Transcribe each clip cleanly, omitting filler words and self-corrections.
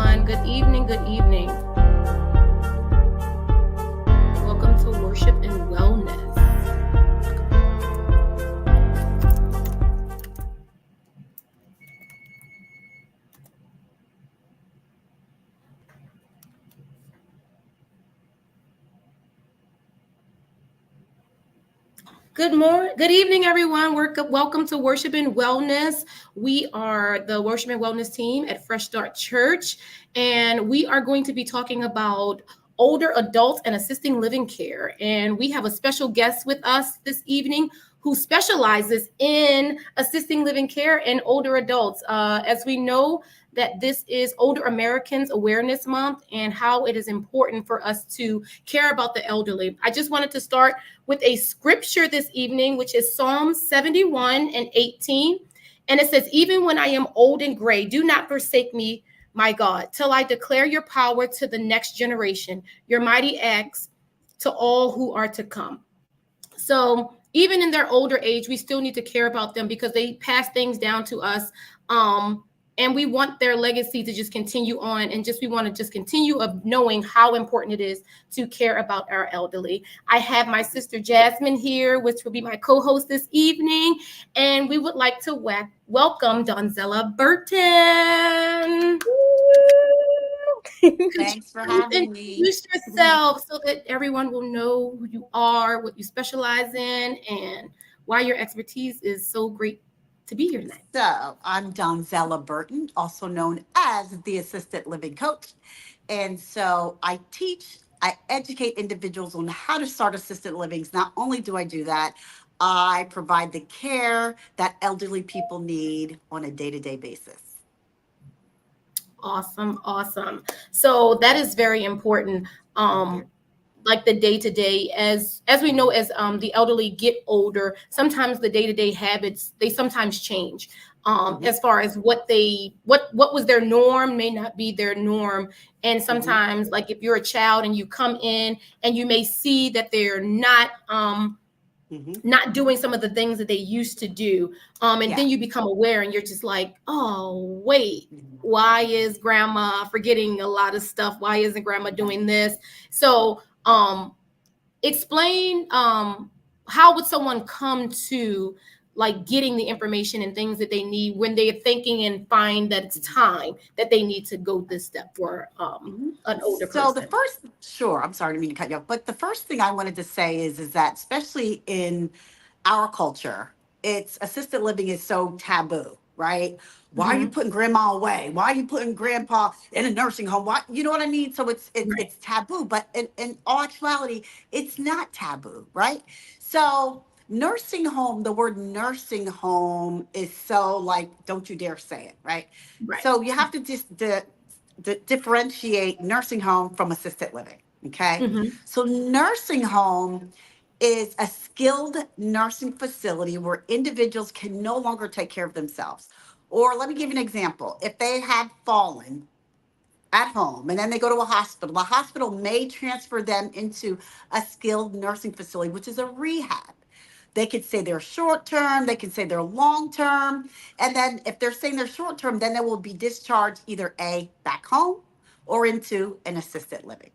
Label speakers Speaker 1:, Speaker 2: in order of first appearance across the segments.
Speaker 1: everyone. Good evening. Good evening. Welcome to Worship and Wellness. Good evening, everyone. Welcome to Worship and Wellness. We are the Worship and Wellness team at Fresh Start Church, and we are going to be talking about older adults and assisting living care. And we have a special guest with us this evening who specializes in assisting living care and older adults. As we know, that this is Older Americans Awareness Month and how it is important for us to care about the elderly. I just wanted to start with a scripture this evening, which is Psalm 71 and 18. And it says, even when I am old and gray, do not forsake me, my God, till I declare your power to the next generation, your mighty acts to all who are to come. So even in their older age, we still need to care about them because they pass things down to us. And we want their legacy to just continue on, and we want to just continue of knowing how important it is to care about our elderly. I have my sister Jasmine here, which will be my co-host this evening, and we would like to welcome Donzella Burton.
Speaker 2: Thanks for having me.
Speaker 1: Introduce yourself so that everyone will know who you are, what you specialize in, and why your expertise is so great to be here tonight.
Speaker 2: So I'm Donzella Burton, also known as the Assisted Living Coach. And so I educate individuals on how to start assisted livings. Not only do I do that, I provide the care that elderly people need on a day-to-day basis.
Speaker 1: Awesome. So that is very important. Like the day-to-day, as we know, as the elderly get older, sometimes the day-to-day habits, they sometimes change. As far as what was their norm may not be their norm. And sometimes, like if you're a child and you come in and you may see that they're not not doing some of the things that they used to do. Then you become aware and you're just like, oh, wait, why is grandma forgetting a lot of stuff? Why isn't grandma doing this? So explain how would someone come to like getting the information and things that they need when they're thinking and find that it's time that they need to go this step for an older person.
Speaker 2: So I'm sorry to mean to cut you off, but the first thing I wanted to say is that especially in our culture, it's assisted living is so taboo, right? Why are you putting grandma away? Why are you putting grandpa in a nursing home? Why, you know what I mean? So it's taboo, but in all actuality, it's not taboo, right? So nursing home, the word nursing home is so like, don't you dare say it, right? So you have to just differentiate nursing home from assisted living, okay? So nursing home is a skilled nursing facility where individuals can no longer take care of themselves. Or let me give you an example. If they have fallen at home and then they go to a hospital, the hospital may transfer them into a skilled nursing facility, which is a rehab. They could say they're short term, they can say they're long term. And then if they're saying they're short term, then they will be discharged either back home or into an assisted living.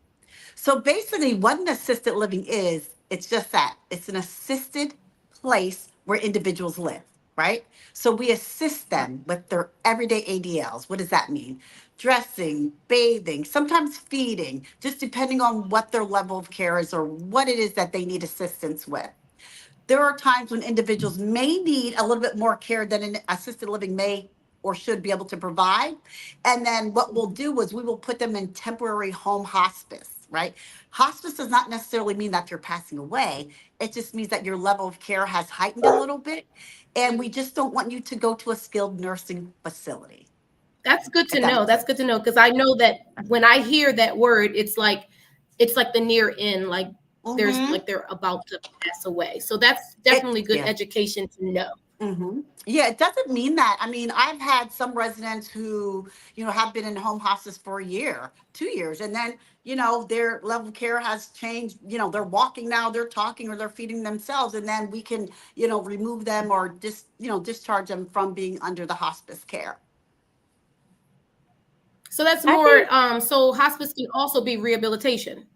Speaker 2: So basically, what an assisted living is, it's just that. It's an assisted place where individuals live, right? So we assist them with their everyday ADLs. What does that mean? Dressing, bathing, sometimes feeding, just depending on what their level of care is or what it is that they need assistance with. There are times when individuals may need a little bit more care than an assisted living may or should be able to provide. And then what we'll do is we will put them in temporary home hospice, right? Hospice does not necessarily mean that you're passing away. It just means that your level of care has heightened a little bit. And we just don't want you to go to a skilled nursing facility.
Speaker 1: That's good to know. That's good to know, because I know that when I hear that word, it's like the near end, like there's like they're about to pass away. So that's definitely good education to know.
Speaker 2: Yeah, it doesn't mean that. I mean, I've had some residents who, have been in home hospice for a year, 2 years, and then, their level of care has changed. They're walking now, they're talking, or they're feeding themselves, and then we can, remove them or discharge them from being under the hospice care.
Speaker 1: So that's
Speaker 3: I
Speaker 1: more,
Speaker 3: think
Speaker 1: so hospice can also be rehabilitation.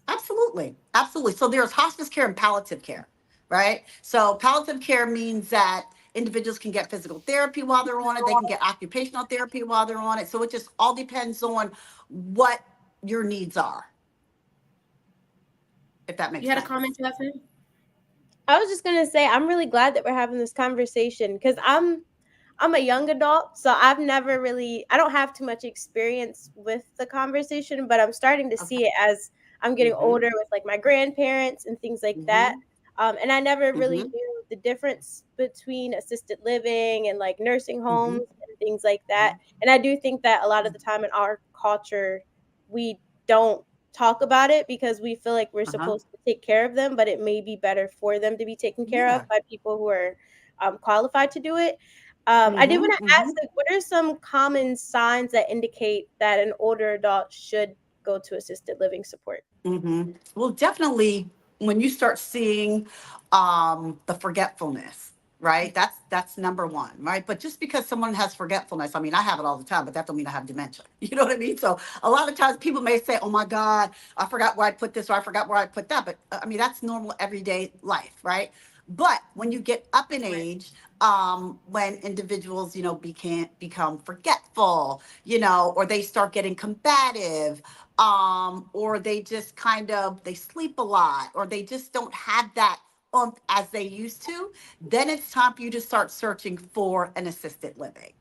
Speaker 2: Absolutely. Absolutely. So there's hospice care and palliative care, right? So palliative care means that individuals can get physical therapy while they're on it, they can get occupational therapy while they're on it. So it just all depends on what your needs are, if that
Speaker 1: You
Speaker 2: makes
Speaker 1: had a comment,
Speaker 2: sense.
Speaker 1: Jasmine?
Speaker 3: I was just gonna say I'm really glad that we're having this conversation because I'm a young adult, so I don't have too much experience with the conversation, but I'm starting to
Speaker 2: Okay.
Speaker 3: see it as I'm getting
Speaker 2: Mm-hmm.
Speaker 3: older with like my grandparents and things like that.
Speaker 2: Mm-hmm.
Speaker 3: And I never really
Speaker 2: Mm-hmm.
Speaker 3: knew the difference between assisted living and like nursing
Speaker 2: Mm-hmm.
Speaker 3: homes and things like that. And I do think that a lot of the time in our culture, we don't talk about it because we feel like we're
Speaker 2: Uh-huh.
Speaker 3: supposed to take care of them, but it may be better for them to be taken care of
Speaker 2: Yeah.
Speaker 3: by people who are qualified to do it. I did
Speaker 2: Mm-hmm.
Speaker 3: want to
Speaker 2: Mm-hmm.
Speaker 3: ask, like, what are some common signs that indicate that an older adult should go to assisted living support?
Speaker 2: Mm-hmm. Well, definitely when you start seeing the forgetfulness, right? That's number one, right? But just because someone has forgetfulness, I mean, I have it all the time, but that don't mean I have dementia. You know what I mean? So a lot of times people may say, "Oh my God, I forgot where I put this or I forgot where I put that." But I mean, that's normal everyday life, right? But when you get up in
Speaker 1: Right.
Speaker 2: age, when individuals, become forgetful, or they start getting combative, or they just they sleep a lot, or they just don't have that as they used to, then it's time for you to start searching for an assisted living.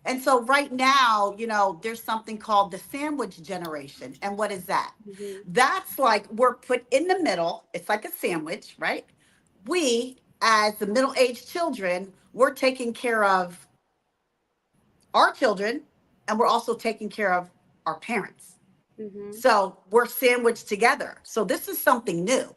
Speaker 2: And so right now, there's something called the sandwich generation. And what is that?
Speaker 3: Mhm.
Speaker 2: That's like we're put in the middle. It's like a sandwich, right? We, as the middle-aged children, we're taking care of our children, and we're also taking care of our parents.
Speaker 3: Mhm.
Speaker 2: So we're sandwiched together. So this is something new,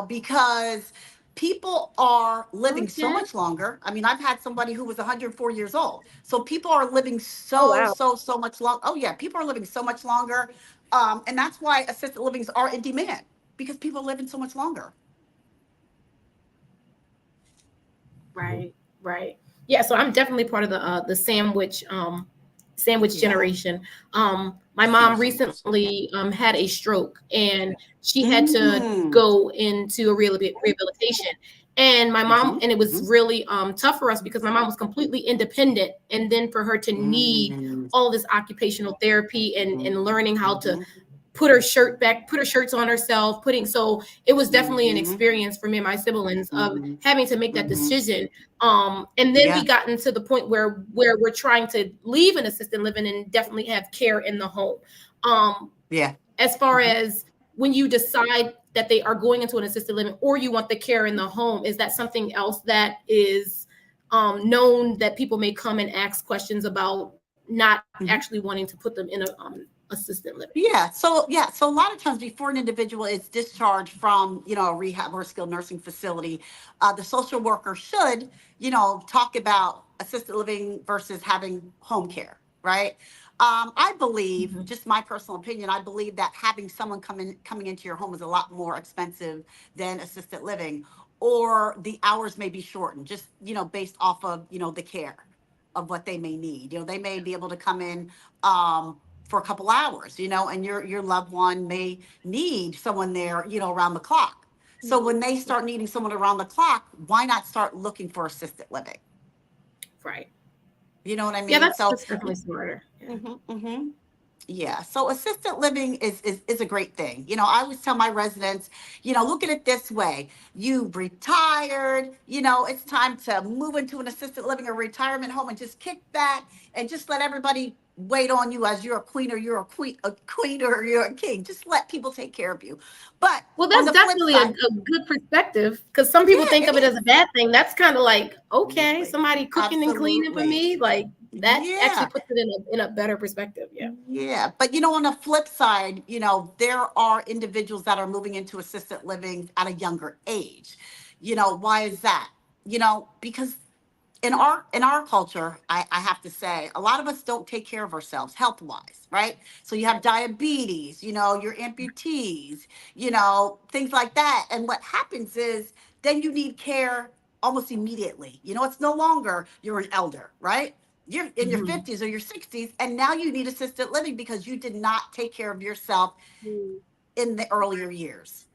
Speaker 2: because people are living so
Speaker 1: Okay.
Speaker 2: much longer. I mean, I've had somebody who was 104 years old. So people are living
Speaker 3: Oh
Speaker 2: so,
Speaker 3: wow.
Speaker 2: so, so much longer. Oh, yeah, people are living so much longer. And that's why assisted livings are in demand because people are living so much longer.
Speaker 1: Right, right. Yeah, so I'm definitely part of the sandwich
Speaker 2: Yeah.
Speaker 1: generation. My mom
Speaker 2: Sandwich generation. Yeah.
Speaker 1: recently had a stroke, and she had to
Speaker 2: Mm-hmm.
Speaker 1: go into a rehabilitation. And my mom,
Speaker 2: Mm-hmm.
Speaker 1: and it was
Speaker 2: Mm-hmm.
Speaker 1: really tough for us because my mom was completely independent, and then for her to need
Speaker 2: Mm-hmm.
Speaker 1: all this occupational therapy and learning how to
Speaker 2: Mm-hmm.
Speaker 1: put her shirts on herself, putting so it was definitely an
Speaker 2: Mm-hmm.
Speaker 1: experience for me and my siblings of
Speaker 2: Mm-hmm.
Speaker 1: having to make that
Speaker 2: Mm-hmm.
Speaker 1: decision. And then we
Speaker 2: Yeah.
Speaker 1: gotten to the point where we're trying to leave an assisted living and definitely have care in the home. Um,
Speaker 2: Yeah.
Speaker 1: as far
Speaker 2: Mm-hmm.
Speaker 1: as when you decide that they are going into an assisted living or you want the care in the home, is that something else that is known that people may come and ask questions about not actually
Speaker 2: Mm-hmm.
Speaker 1: wanting to put them in a assisted living?
Speaker 2: So a lot of times before an individual is discharged from, a rehab or skilled nursing facility, the social worker should, talk about assisted living versus having home care, right? I believe,
Speaker 1: Mhm.
Speaker 2: just my personal opinion, I believe that having someone coming into your home is a lot more expensive than assisted living, or the hours may be shortened, just, based off of, the care of what they may need. They may be able to come in for a couple hours, and your loved one may need someone there, around the clock. So
Speaker 3: Mhm.
Speaker 2: when they start needing someone around the clock, why not start looking for assisted living?
Speaker 1: Right.
Speaker 2: You know what I
Speaker 1: Yeah,
Speaker 2: mean?
Speaker 1: that's
Speaker 2: So,
Speaker 1: that's definitely smarter. Yeah.
Speaker 2: hmm. Yeah, so assisted living is a great thing. I always tell my residents, look at it this way. You retired, it's time to move into an assisted living or retirement home and just kick back and just let everybody wait on you as you're a queen or you're a queen or you're a king. Just let people take care of you. But
Speaker 1: Well,
Speaker 2: on
Speaker 1: that's
Speaker 2: the flip
Speaker 1: definitely a
Speaker 2: side,
Speaker 1: good perspective because some people
Speaker 2: yeah,
Speaker 1: think of it
Speaker 2: it
Speaker 1: as
Speaker 2: is.
Speaker 1: a bad thing. That's kind of like, okay,
Speaker 2: Absolutely.
Speaker 1: somebody cooking and cleaning for
Speaker 2: Absolutely.
Speaker 1: me, like that actually
Speaker 2: Yeah.
Speaker 1: puts it in a better perspective. Yeah.
Speaker 2: Yeah, but on the flip side, there are individuals that are moving into assisted living at a younger age. Why is that? Because in our culture, I have to say, a lot of us don't take care of ourselves health wise, right? So you have
Speaker 1: Right.
Speaker 2: diabetes, your amputees, things like that. And what happens is then you need care almost immediately. It's no longer you're an elder, right? You're in your 50s or your 60s, and now you need assisted living because you did not take care of yourself in the earlier years.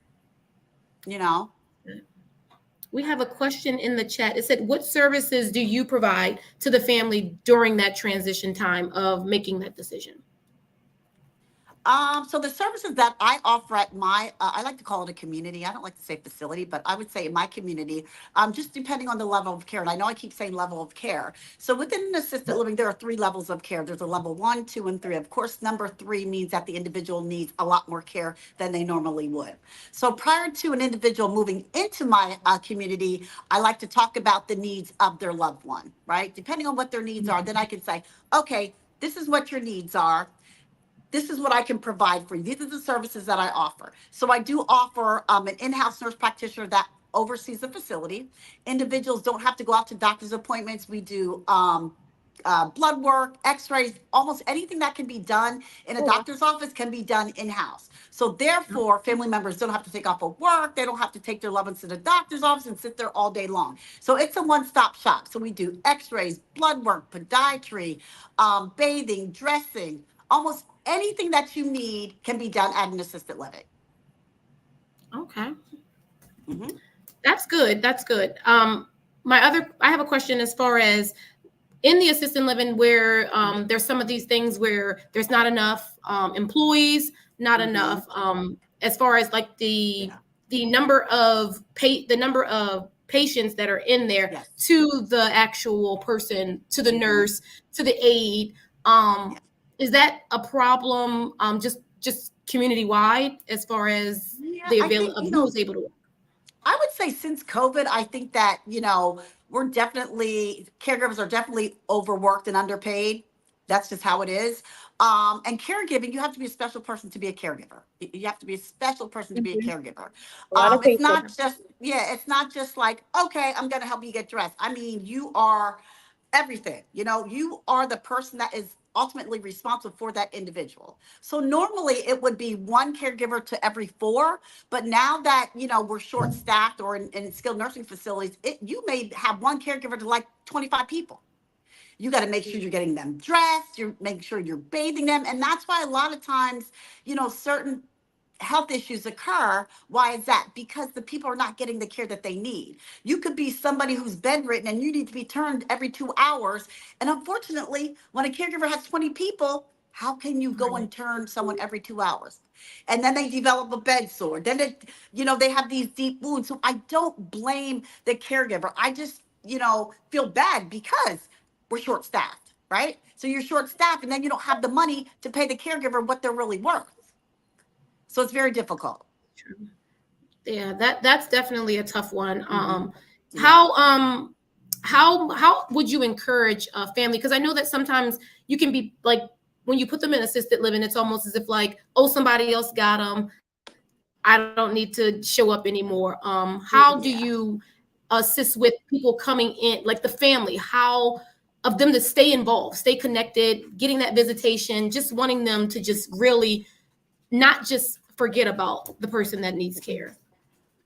Speaker 1: We have a question in the chat. It said, what services do you provide to the family during that transition time of making that decision?
Speaker 2: So the services that I offer at my, I like to call it a community. I don't like to say facility, but I would say in my community, just depending on the level of care. And I know I keep saying level of care. So within an assisted living, there are 3 levels of care. There's a level 1, 2, and 3. Of course, number 3 means that the individual needs a lot more care than they normally would. So prior to an individual moving into my community, I like to talk about the needs of their loved one, right? Depending on what their needs are, then I can say, okay, this is what your needs are. This is what I can provide for you. These are the services that I offer. So I do offer an in-house nurse practitioner that oversees the facility. Individuals don't have to go out to doctor's appointments. We do blood work, x-rays, almost anything that can be done in a doctor's office can be done in-house. So therefore, family members don't have to take off of work. They don't have to take their loved ones to the doctor's office and sit there all day long. So it's a one-stop shop. So we do x-rays, blood work, podiatry, bathing, dressing, almost anything that you need can be done at an assisted living.
Speaker 1: Okay. That's good. That's good. I have a question as far as in the assisted living where there's some of these things where there's not enough employees, not enough as far as like the number of patients that are in there to the actual person, to the nurse, to the aide. Is that a problem just community wide as far as the availability of who's able to work?
Speaker 2: I would say since COVID, I think that, caregivers are definitely overworked and underpaid. That's just how it is. And caregiving, you have to be a special person to be a caregiver. You have to be a special person to be a caregiver. It's not just like, okay, I'm going to help you get dressed. I mean, you are everything. You are the person that is ultimately responsible for that individual. So normally it would be 1 caregiver to every 4, but now that, we're short staffed or in skilled nursing facilities, you may have 1 caregiver to like 25 people. You got to make sure you're getting them dressed, you're making sure you're bathing them. And that's why a lot of times, certain health issues occur. Why is that? Because the people are not getting the care that they need. You could be somebody who's bedridden and you need to be turned every 2 hours. And unfortunately, when a caregiver has 20 people, how can you go and turn someone every 2 hours? And then they develop a bed sore. Then they have these deep wounds. So I don't blame the caregiver. I just, feel bad because we're short staffed, right? So you're short staffed and then you don't have the money to pay the caregiver what they're really worth. So it's very difficult.
Speaker 1: Yeah, that's definitely a tough one. How would you encourage a family? Because I know that sometimes you can be like, when you put them in assisted living, it's almost as if like, oh, somebody else got them. I don't need to show up anymore. How do you assist with people coming in, like the family, how of them to stay involved, stay connected, getting that visitation, just wanting them to just really not just forget about the person that needs care?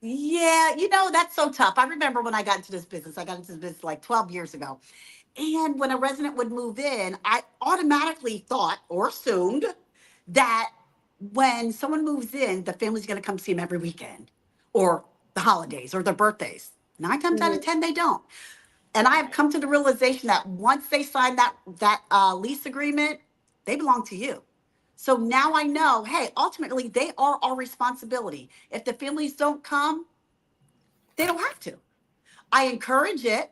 Speaker 2: Yeah, that's so tough. I remember when I got into this business, like 12 years ago. And when a resident would move in, I automatically thought or assumed that when someone moves in, the family's going to come see them every weekend or the holidays or their birthdays. 9 times out of 10, they don't. And I have come to the realization that once they sign that lease agreement, they belong to you. So now I know, hey, ultimately, they are our responsibility. If the families don't come, they don't have to. I encourage it,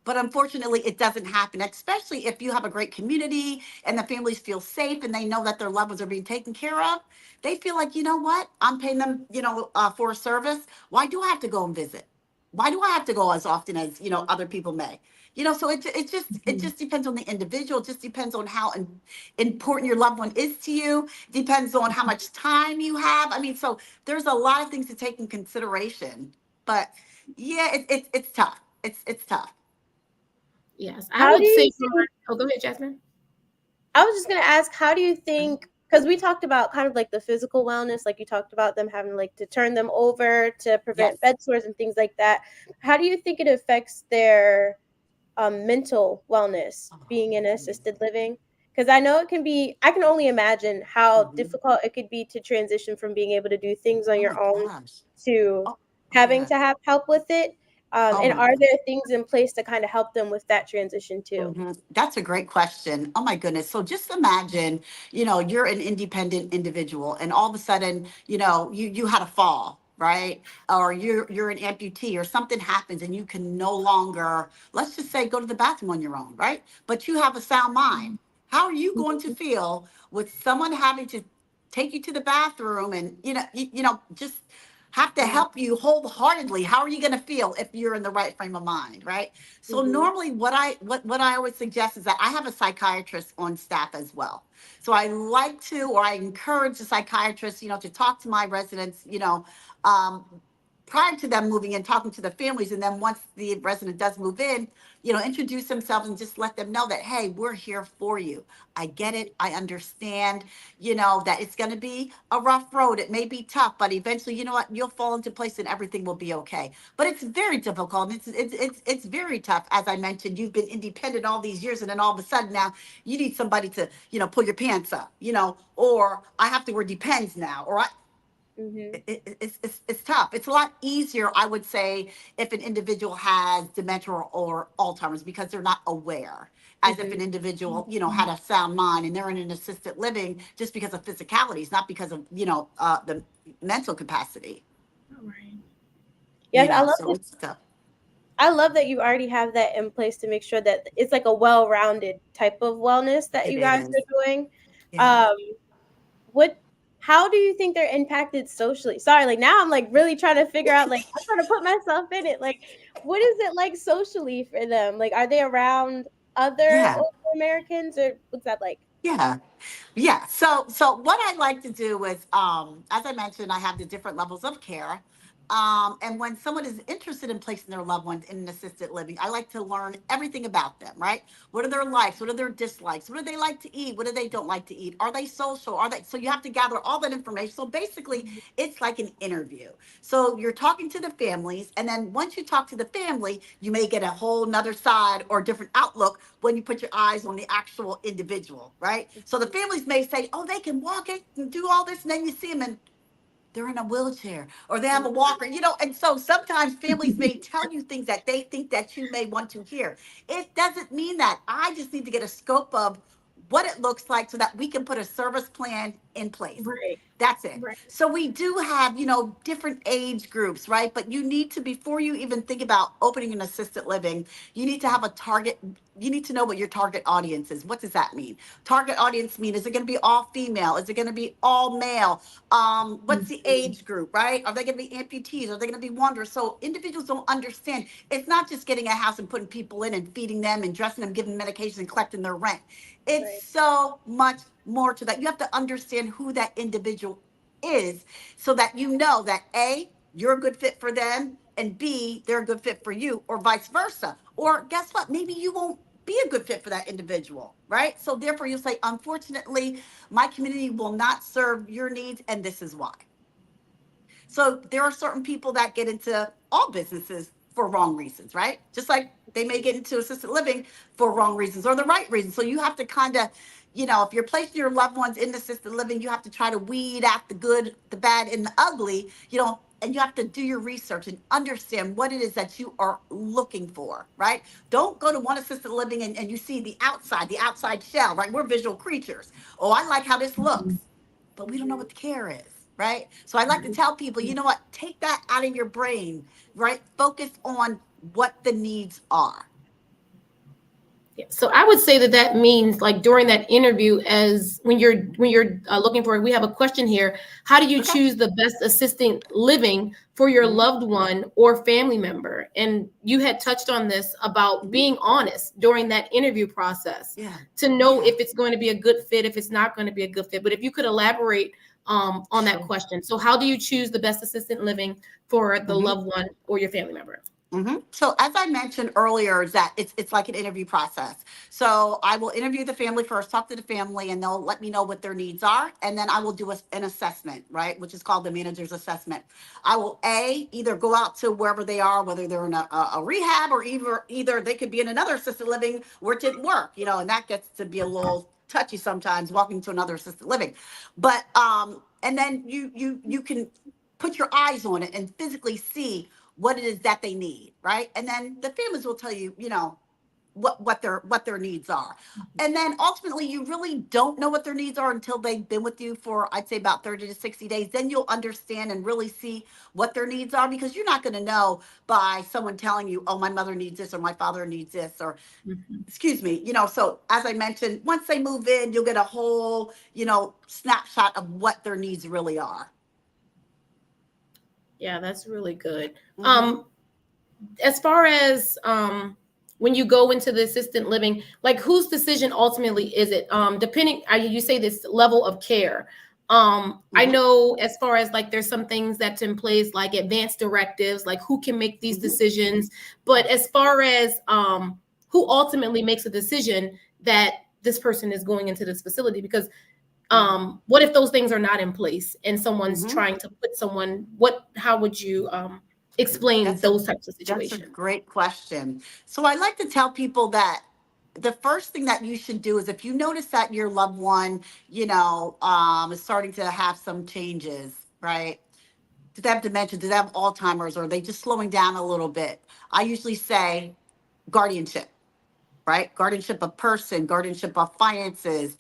Speaker 2: but unfortunately, it doesn't happen, especially if you have a great community and the families feel safe and they know that their loved ones are being taken care of. They feel like, you know what? I'm paying them, for a service. Why do I have to go and visit? Why do I have to go as often as, other people may? So it just depends on the individual. It just depends on how important your loved one is to you. Depends on how much time you have. I mean, so there's a lot of things to take in consideration. But yeah, it's tough. It's tough.
Speaker 1: Yes, I would say. Oh, go ahead, Jasmine.
Speaker 3: I was just going to ask, how do you think because we talked about kind of like the physical wellness, like you talked about them having like to turn them over to prevent bed sores and things like that. How do you think it affects their mental wellness being in assisted living? Because I know I can only imagine how difficult it could be to transition from being able to do things on
Speaker 2: Oh
Speaker 3: your
Speaker 2: my
Speaker 3: own
Speaker 2: gosh.
Speaker 3: to
Speaker 2: Oh,
Speaker 3: having
Speaker 2: yes.
Speaker 3: to have help with it.
Speaker 2: Oh
Speaker 3: And
Speaker 2: my
Speaker 3: are
Speaker 2: goodness.
Speaker 3: there things in place to kind of help them with that transition too?
Speaker 2: That's a great question. Oh my goodness. So just imagine, you're an independent individual and all of a sudden, you had a fall, right? Or you're an amputee or something happens and you can no longer, let's just say, go to the bathroom on your own, right? But you have a sound mind. How are you going to feel with someone having to take you to the bathroom and, just have to help you wholeheartedly? How are you going to feel if you're in the right frame of mind, right? So normally what I always suggest is that I have a psychiatrist on staff as well. So I like to, or I encourage the psychiatrist, to talk to my residents, um, prior to them moving in, talking to the families. And then once the resident does move in, introduce themselves and just let them know that, hey, we're here for you. I get it. I understand, that it's going to be a rough road. It may be tough, but eventually, you know what, you'll fall into place and everything will be okay. But it's very difficult. It's very tough. As I mentioned, you've been independent all these years, and then all of a sudden now you need somebody to, pull your pants up, or I have to wear Depends now, or it's tough. It's a lot easier, I would say, if an individual has dementia or Alzheimer's, because they're not aware. As if an individual, had a sound mind and they're in an assisted living just because of physicalities, not because of, the mental capacity.
Speaker 1: Right.
Speaker 3: Yes,
Speaker 2: So it's tough.
Speaker 3: I love that you already have that in place to make sure that it's like a well-rounded type of wellness that
Speaker 2: It
Speaker 3: you guys
Speaker 2: is.
Speaker 3: are doing.
Speaker 2: Yeah.
Speaker 3: How do you think they're impacted socially? Sorry, like now I'm like really trying to figure out, like I'm trying to put myself in it. Like, what is it like socially for them? Like, are they around other
Speaker 2: Yeah.
Speaker 3: older Americans, or what's that like?
Speaker 2: Yeah. Yeah. So what I like to do is, as I mentioned, I have the different levels of care. And when someone is interested in placing their loved ones in an assisted living, I like to learn everything about them, right? What are their likes? What are their dislikes? What do they like to eat? What do they don't like to eat? Are they social? So you have to gather all that information. So basically, it's like an interview. So you're talking to the families, and then once you talk to the family, you may get a whole nother side or different outlook when you put your eyes on the actual individual, right? So the families may say, oh, they can walk it and do all this, and then you see them and they're in a wheelchair or they have a walker, and so sometimes families may tell you things that they think that you may want to hear. It doesn't mean that. I just need to get a scope of what it looks like so that we can put a service plan in place.
Speaker 1: Right.
Speaker 2: That's it.
Speaker 1: Right.
Speaker 2: So we do have, different age groups, right? But you need to, before you even think about opening an assisted living, you need to have a target. You need to know what your target audience is. What does that mean? Target audience mean, is it going to be all female? Is it going to be all male? What's the age group, right? Are they going to be amputees? Are they going to be wanderers? So individuals don't understand. It's not just getting a house and putting people in and feeding them and dressing them, giving them medication and collecting their rent. It's so much more to that. You have to understand who that individual is so that you know that A, you're a good fit for them, and B, they're a good fit for you, or vice versa. Or guess what? Maybe you won't be a good fit for that individual, right? So therefore you'll say, unfortunately, my community will not serve your needs, and this is why. So there are certain people that get into all businesses for wrong reasons, right? Just like they may get into assisted living for wrong reasons or the right reasons. So you have to kind of, if you're placing your loved ones in assisted living, you have to try to weed out the good, the bad, and the ugly, and you have to do your research and understand what it is that you are looking for, right? Don't go to one assisted living and you see the outside shell, right? We're visual creatures. Oh, I like how this looks, but we don't know what the care is. Right. So I like to tell people, you know what, take that out of your brain, right? Focus on what the needs are.
Speaker 1: Yeah. So I would say that means, like, during that interview, as when you're looking for it, we have a question here. How do you choose the best assisted living for your loved one or family member? And you had touched on this about being honest during that interview process to know if it's going to be a good fit, if it's not going to be a good fit. But if you could elaborate on that question. So how do you choose the best assisted living for the loved one or your family member?
Speaker 2: So as I mentioned earlier, is that it's like an interview process. So I will interview the family first, talk to the family, and they'll let me know what their needs are, and then I will do an assessment, right, which is called the manager's assessment. I will either go out to wherever they are, whether they're in a rehab, or either they could be in another assisted living where it didn't work, and that gets to be a little touchy sometimes, walking to another assisted living. But and then you can put your eyes on it and physically see what it is that they need, right? And then the families will tell you, what their needs are. And then ultimately you really don't know what their needs are until they've been with you for, I'd say, about 30 to 60 days. Then you'll understand and really see what their needs are, because you're not going to know by someone telling you, oh, my mother needs this, or my father needs this, or excuse me, so as I mentioned, once they move in, you'll get a whole, snapshot of what their needs really are.
Speaker 1: Yeah, that's really good. As far as when you go into the assisted living, like, whose decision ultimately is it? Depending, you say this level of care. I know as far as, like, there's some things that's in place, like advanced directives, like who can make these decisions. But as far as who ultimately makes a decision that this person is going into this facility, because what if those things are not in place and someone's trying to put someone, how would you explain those types of situations?
Speaker 2: That's a great question. So I like to tell people that the first thing that you should do is, if you notice that your loved one, is starting to have some changes, right? Do they have dementia? Do they have Alzheimer's? Or are they just slowing down a little bit? I usually say guardianship. Right? Guardianship of person, guardianship of finances,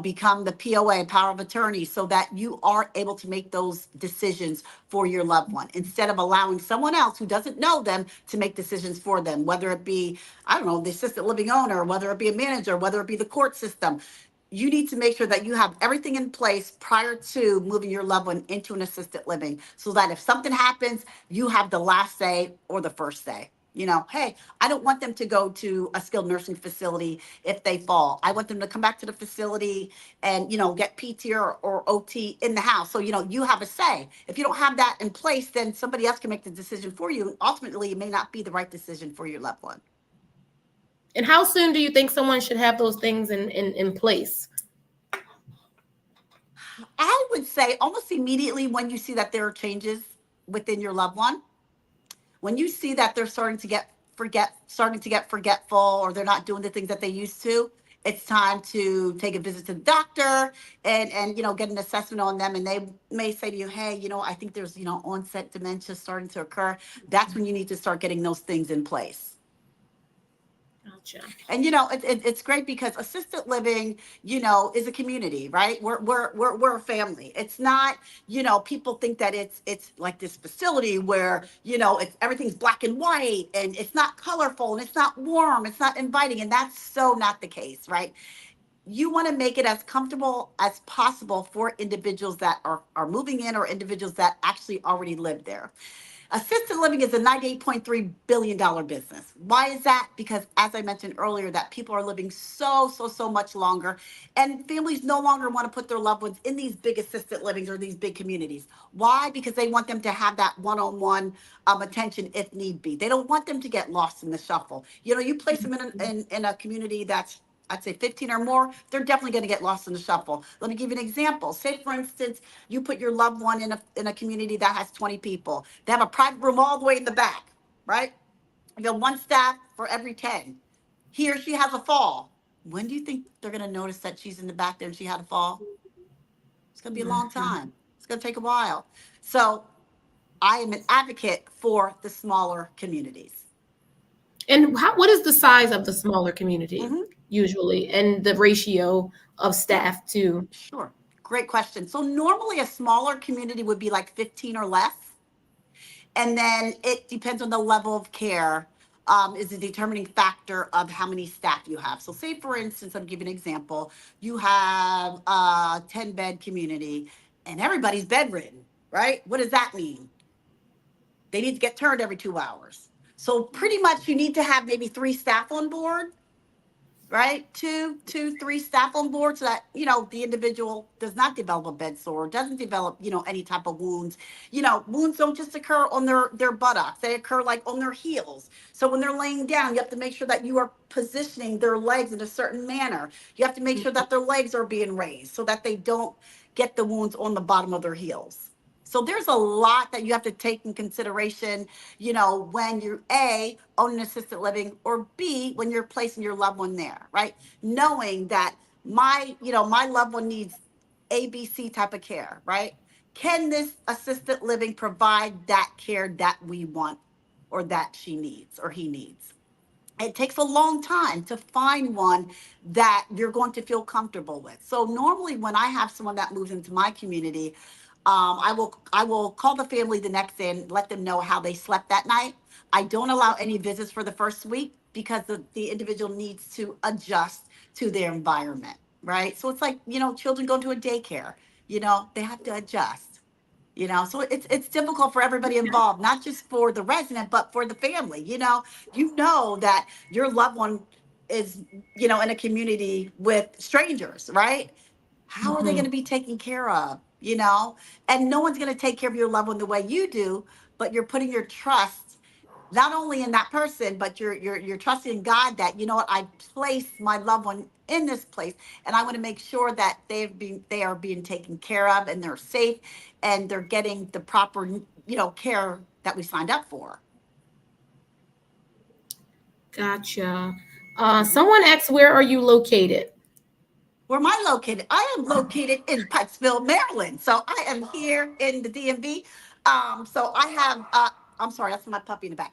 Speaker 2: become the POA, power of attorney, so that you are able to make those decisions for your loved one, instead of allowing someone else who doesn't know them to make decisions for them, whether it be, I don't know, the assisted living owner, whether it be a manager, whether it be the court system. You need to make sure that you have everything in place prior to moving your loved one into an assisted living, so that if something happens, you have the last say or the first say. Hey, I don't want them to go to a skilled nursing facility if they fall. I want them to come back to the facility and, get PT or OT in the house. So, you have a say. If you don't have that in place, then somebody else can make the decision for you. Ultimately, it may not be the right decision for your loved one.
Speaker 1: And how soon do you think someone should have those things in place?
Speaker 2: I would say almost immediately, when you see that there are changes within your loved one. When you see that they're starting to get forgetful, or they're not doing the things that they used to, it's time to take a visit to the doctor and get an assessment on them. And they may say to you, hey, I think there's onset dementia starting to occur. That's when you need to start getting those things in place.
Speaker 1: Gotcha.
Speaker 2: And it's great, because assisted living, is a community, right? We're a family. It's not, people think that it's like this facility where, everything's black and white, and it's not colorful, and it's not warm, it's not inviting, and that's so not the case, right? You want to make it as comfortable as possible for individuals that are moving in, or individuals that actually already live there. Assisted living is a $98.3 billion business. Why is that? Because, as I mentioned earlier, that people are living so much longer, and families no longer want to put their loved ones in these big assisted livings or these big communities. Why? Because they want them to have that one-on-one attention if need be. They don't want them to get lost in the shuffle. You place them in a community that's, I'd say, 15 or more, they're definitely going to get lost in the shuffle. Let me give you an example. Say, for instance, you put your loved one in a community that has 20 people. They have a private room all the way in the back, right? You have one staff for every 10. He or she has a fall. When do you think they're going to notice that she's in the back there and she had a fall? It's going to be a long time. It's going to take a while. So I am an advocate for the smaller communities.
Speaker 1: And what is the size of the smaller community usually, and the ratio of staff to?
Speaker 2: Sure. Great question. So normally a smaller community would be like 15 or less. And then it depends on the level of care, is a determining factor of how many staff you have. So say, for instance, I'm giving an example. You have a 10-bed community and everybody's bedridden, right? What does that mean? They need to get turned every 2 hours. So pretty much you need to have maybe 3 staff on board. right? Three staff on board so that, the individual does not develop a bed sore, doesn't develop, any type of wounds. Wounds don't just occur on their buttocks, they occur like on their heels. So when they're laying down, you have to make sure that you are positioning their legs in a certain manner. You have to make sure that their legs are being raised so that they don't get the wounds on the bottom of their heels. So there's a lot that you have to take in consideration, when you're A, owning assisted living, or B, when you're placing your loved one there, right? Knowing that my loved one needs ABC type of care, right? Can this assisted living provide that care that we want or that she needs or he needs? It takes a long time to find one that you're going to feel comfortable with. So normally when I have someone that moves into my community, I will call the family the next day and let them know how they slept that night. I don't allow any visits for the first week because the individual needs to adjust to their environment, right? So it's like, children go to a daycare, they have to adjust. So it's difficult for everybody involved, not just for the resident, but for the family. You know that your loved one is, in a community with strangers, right? How are they going to be taken care of? And no one's going to take care of your loved one the way you do, but you're putting your trust not only in that person, but you're trusting in God that, I placed my loved one in this place, and I want to make sure that they are being taken care of and they're safe and they're getting the proper, care that we signed up for.
Speaker 1: Gotcha. Someone asked, where are you located?
Speaker 2: Where am I located? I am located in Pikesville, Maryland. So I am here in the DMV. So I have, I'm sorry, that's my puppy in the back.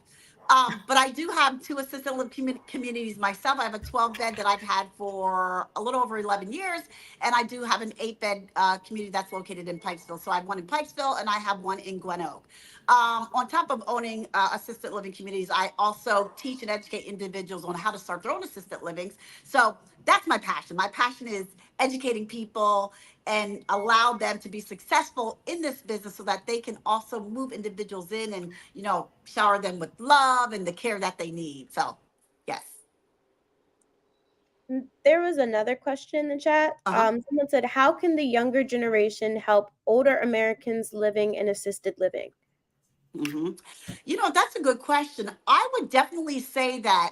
Speaker 2: But I do have two assisted living communities myself. I have a 12-bed that I've had for a little over 11 years. And I do have an 8-bed community that's located in Pikesville. So I have one in Pikesville and I have one in Glen Oak. On top of owning assisted living communities, I also teach and educate individuals on how to start their own assisted livings. So that's my passion. My passion is educating people and allow them to be successful in this business so that they can also move individuals in and, shower them with love and the care that they need. So, yes.
Speaker 3: There was another question in the chat. Someone said, how can the younger generation help older Americans living in assisted living?
Speaker 2: That's a good question. I would definitely say that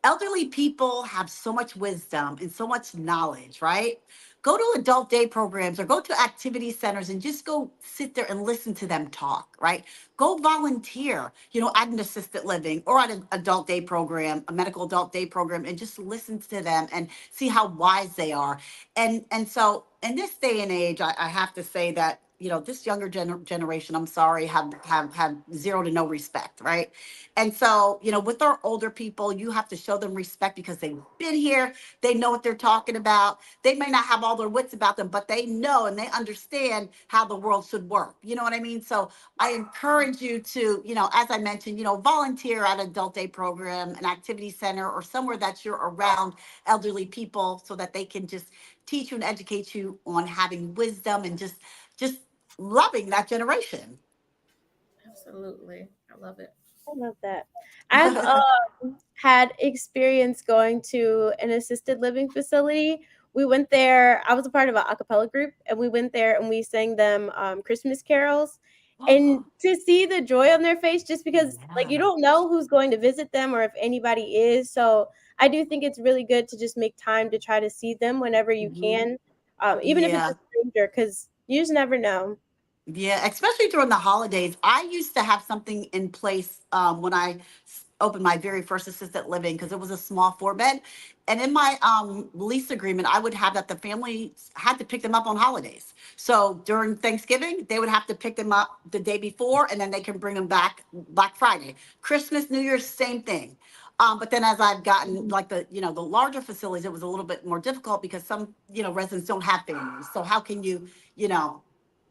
Speaker 2: elderly people have so much wisdom and so much knowledge, right? Go to adult day programs or go to activity centers and just go sit there and listen to them talk, right? Go volunteer, at an assisted living or at an adult day program, a medical adult day program, and just listen to them and see how wise they are. And so in this day and age, I have to say that, this younger generation, I'm sorry, have zero to no respect, right? And so, with our older people, you have to show them respect because they've been here. They know what they're talking about. They may not have all their wits about them, but they know and they understand how the world should work. You know what I mean? So I encourage you to, as I mentioned, volunteer at an adult day program, an activity center, or somewhere that you're around elderly people so that they can just teach you and educate you on having wisdom and just loving that generation.
Speaker 1: Absolutely. I love it.
Speaker 3: I love that. I've had experience going to an assisted living facility. We went there. I was a part of an a cappella group, and we went there and we sang them Christmas carols. And to see the joy on their face, just because you don't know who's going to visit them or if anybody is. So I do think it's really good to just make time to try to see them whenever you can, even if it's a stranger, because you just never know.
Speaker 2: Yeah, especially during the holidays. I used to have something in place when I opened my very first assisted living because it was a small 4-bed. And in my lease agreement, I would have that the family had to pick them up on holidays. So during Thanksgiving, they would have to pick them up the day before, and then they can bring them back Black Friday. Christmas, New Year's, same thing. But then as I've gotten the larger facilities, it was a little bit more difficult because some, residents don't have families. So how can you,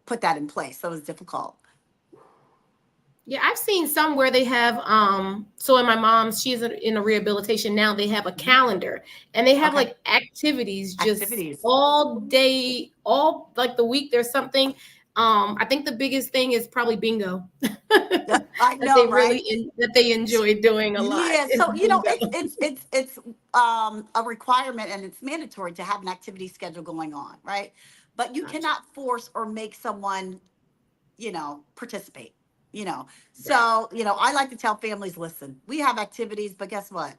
Speaker 2: put that in place? So it was difficult.
Speaker 1: Yeah, I've seen some where they have so in my mom's, she's in a rehabilitation now, they have a calendar and they have activities just all day, all the week there's something. I think the biggest thing is probably bingo.
Speaker 2: I know, right?
Speaker 1: That they enjoy doing a lot.
Speaker 2: Yeah,
Speaker 1: is
Speaker 2: so
Speaker 1: bingo.
Speaker 2: it's a requirement and it's mandatory to have an activity schedule going on, right? But you
Speaker 1: Gotcha.
Speaker 2: cannot force or make someone, participate,
Speaker 1: Right.
Speaker 2: So, I like to tell families, listen, we have activities, but guess what?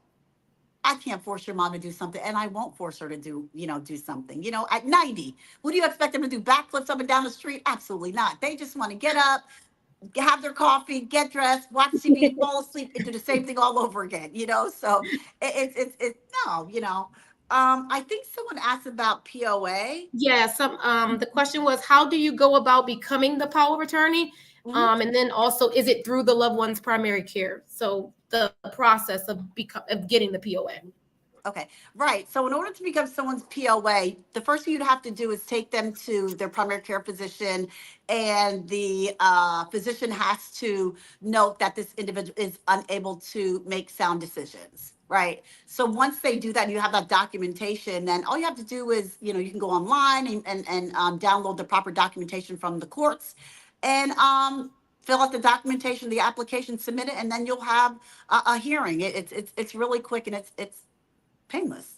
Speaker 2: I can't force your mom to do something, and I won't force her to do something. At 90, would you expect them to do backflips up and down the street? Absolutely not. They just want to get up, have their coffee, get dressed, watch TV, fall asleep, and do the same thing all over again. So it's no, I think someone asked about POA.
Speaker 1: Yeah. The question was, how do you go about becoming the power of attorney?
Speaker 2: Mhm.
Speaker 1: And then also, is it through the loved one's primary care? So the process of getting the POA.
Speaker 2: Okay, right. So in order to become someone's POA, the first thing you'd have to do is take them to their primary care physician, and the physician has to note that this individual is unable to make sound decisions. Right. So once they do that, and you have that documentation, then all you have to do is, you can go online and download the proper documentation from the courts, and fill out the documentation, the application, submit it, and then you'll have a hearing. It's really quick, and it's painless.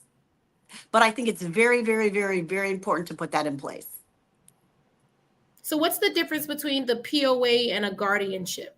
Speaker 2: But I think it's very, very, very, very important to put that in place.
Speaker 1: So what's the difference between the POA and a guardianship?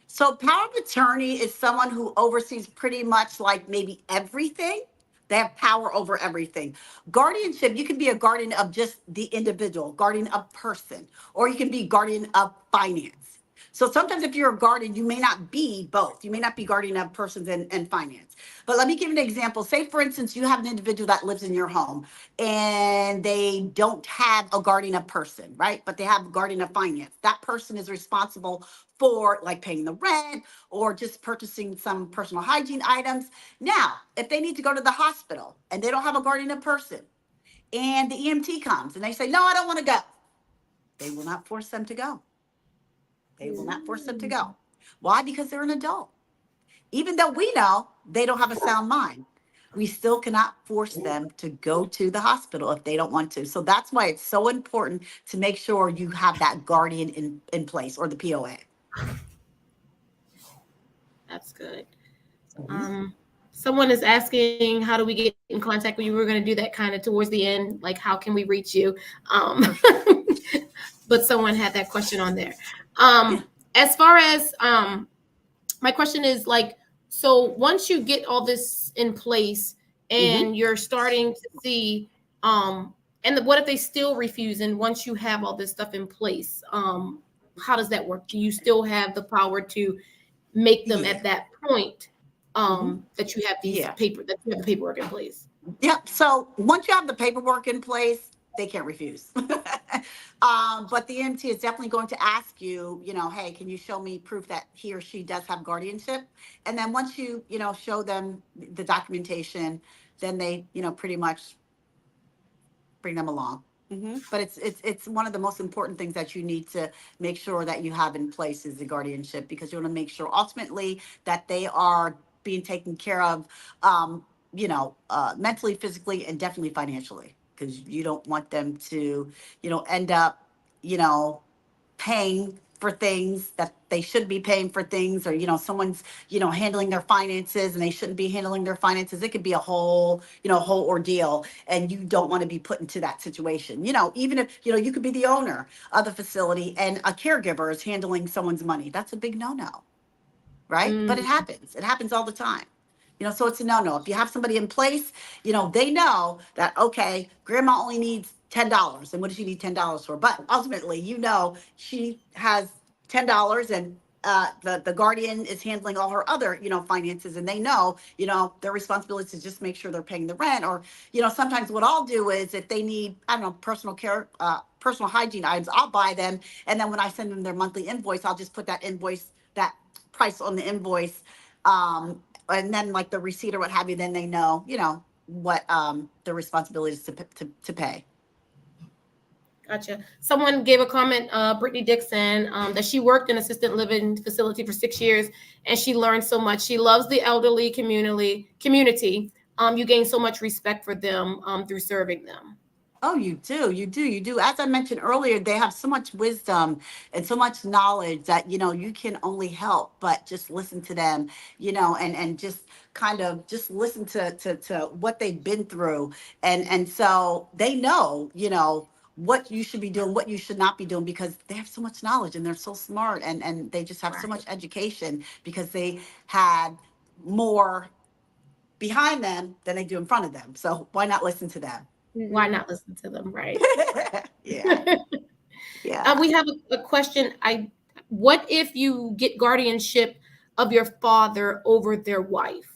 Speaker 2: So power of attorney is someone who oversees pretty much like maybe everything. They have power over everything. Guardianship, you can be a guardian of just the individual, guardian of person, or you can be guardian of finance. So sometimes if you're a guardian, you may not be both. You may not be guardian of persons and finance. But let me give you an example. Say, for instance, you have an individual that lives in your home and they don't have a guardian of person, right? But they have a guardian of finance. That person is responsible for like paying the rent or just purchasing some personal hygiene items. Now, if they need to go to the hospital and they don't have a guardian of person and the EMT comes and they say, no, I don't want to go, they will not force them to go. They will not force them to go. Why? Because they're an adult. Even though we know they don't have a sound mind, we still cannot force them to go to the hospital if they don't want to. So that's why it's so important to make sure you have that guardian in place, or the POA.
Speaker 1: That's good. Someone is asking, how do we get in contact with you? We're going to do that kind of towards the end, like how can we reach you? But someone had that question on there. As far as my question is like, so once you get all this in place and you're starting to see, what if they still refuse? And once you have all this stuff in place, how does that work? Do you still have the power to make them at that point that you have the paperwork in place?
Speaker 2: Yep. So once you have the paperwork in place, they can't refuse. But the EMT is definitely going to ask you, hey, can you show me proof that he or she does have guardianship? And then once you, show them the documentation, then they, pretty much bring them along. But it's one of the most important things that you need to make sure that you have in place is the guardianship, because you want to make sure ultimately that they are being taken care of, mentally, physically, and definitely financially, because you don't want them to, end up, paying for things that they should be paying for things, or, someone's, handling their finances and they shouldn't be handling their finances. It could be a whole ordeal, and you don't want to be put into that situation. Even if, you could be the owner of the facility and a caregiver is handling someone's money. That's a big no-no, right? But it happens all the time. So it's a no-no. If you have somebody in place, they know that, okay, grandma only needs $10. And what does she need $10 for? But ultimately, she has $10, and the guardian is handling all her other, finances, and they know, their responsibility is to just make sure they're paying the rent. Or, sometimes what I'll do is if they need, I don't know, personal care, personal hygiene items, I'll buy them. And then when I send them their monthly invoice, I'll just put that price on the invoice. And then like the receipt or what have you, then they know, what the responsibility is to pay.
Speaker 1: Gotcha. Someone gave a comment, Brittany Dixon, that she worked in assisted living facility for 6 years and she learned so much. She loves the elderly community. You gain so much respect for them through serving them.
Speaker 2: Oh, you do. You do. You do. As I mentioned earlier, they have so much wisdom and so much knowledge that, you can only help but just listen to them, and just kind of just listen to what they've been through. And so they know, what you should be doing, what you should not be doing, because they have so much knowledge and they're so smart, and they just have so much
Speaker 1: Right.
Speaker 2: education because they had more behind them than they do in front of them. So why not listen to them?
Speaker 1: Why not listen to them? Right.
Speaker 2: Yeah. Yeah.
Speaker 1: We have a question. What if you get guardianship of your father over their wife?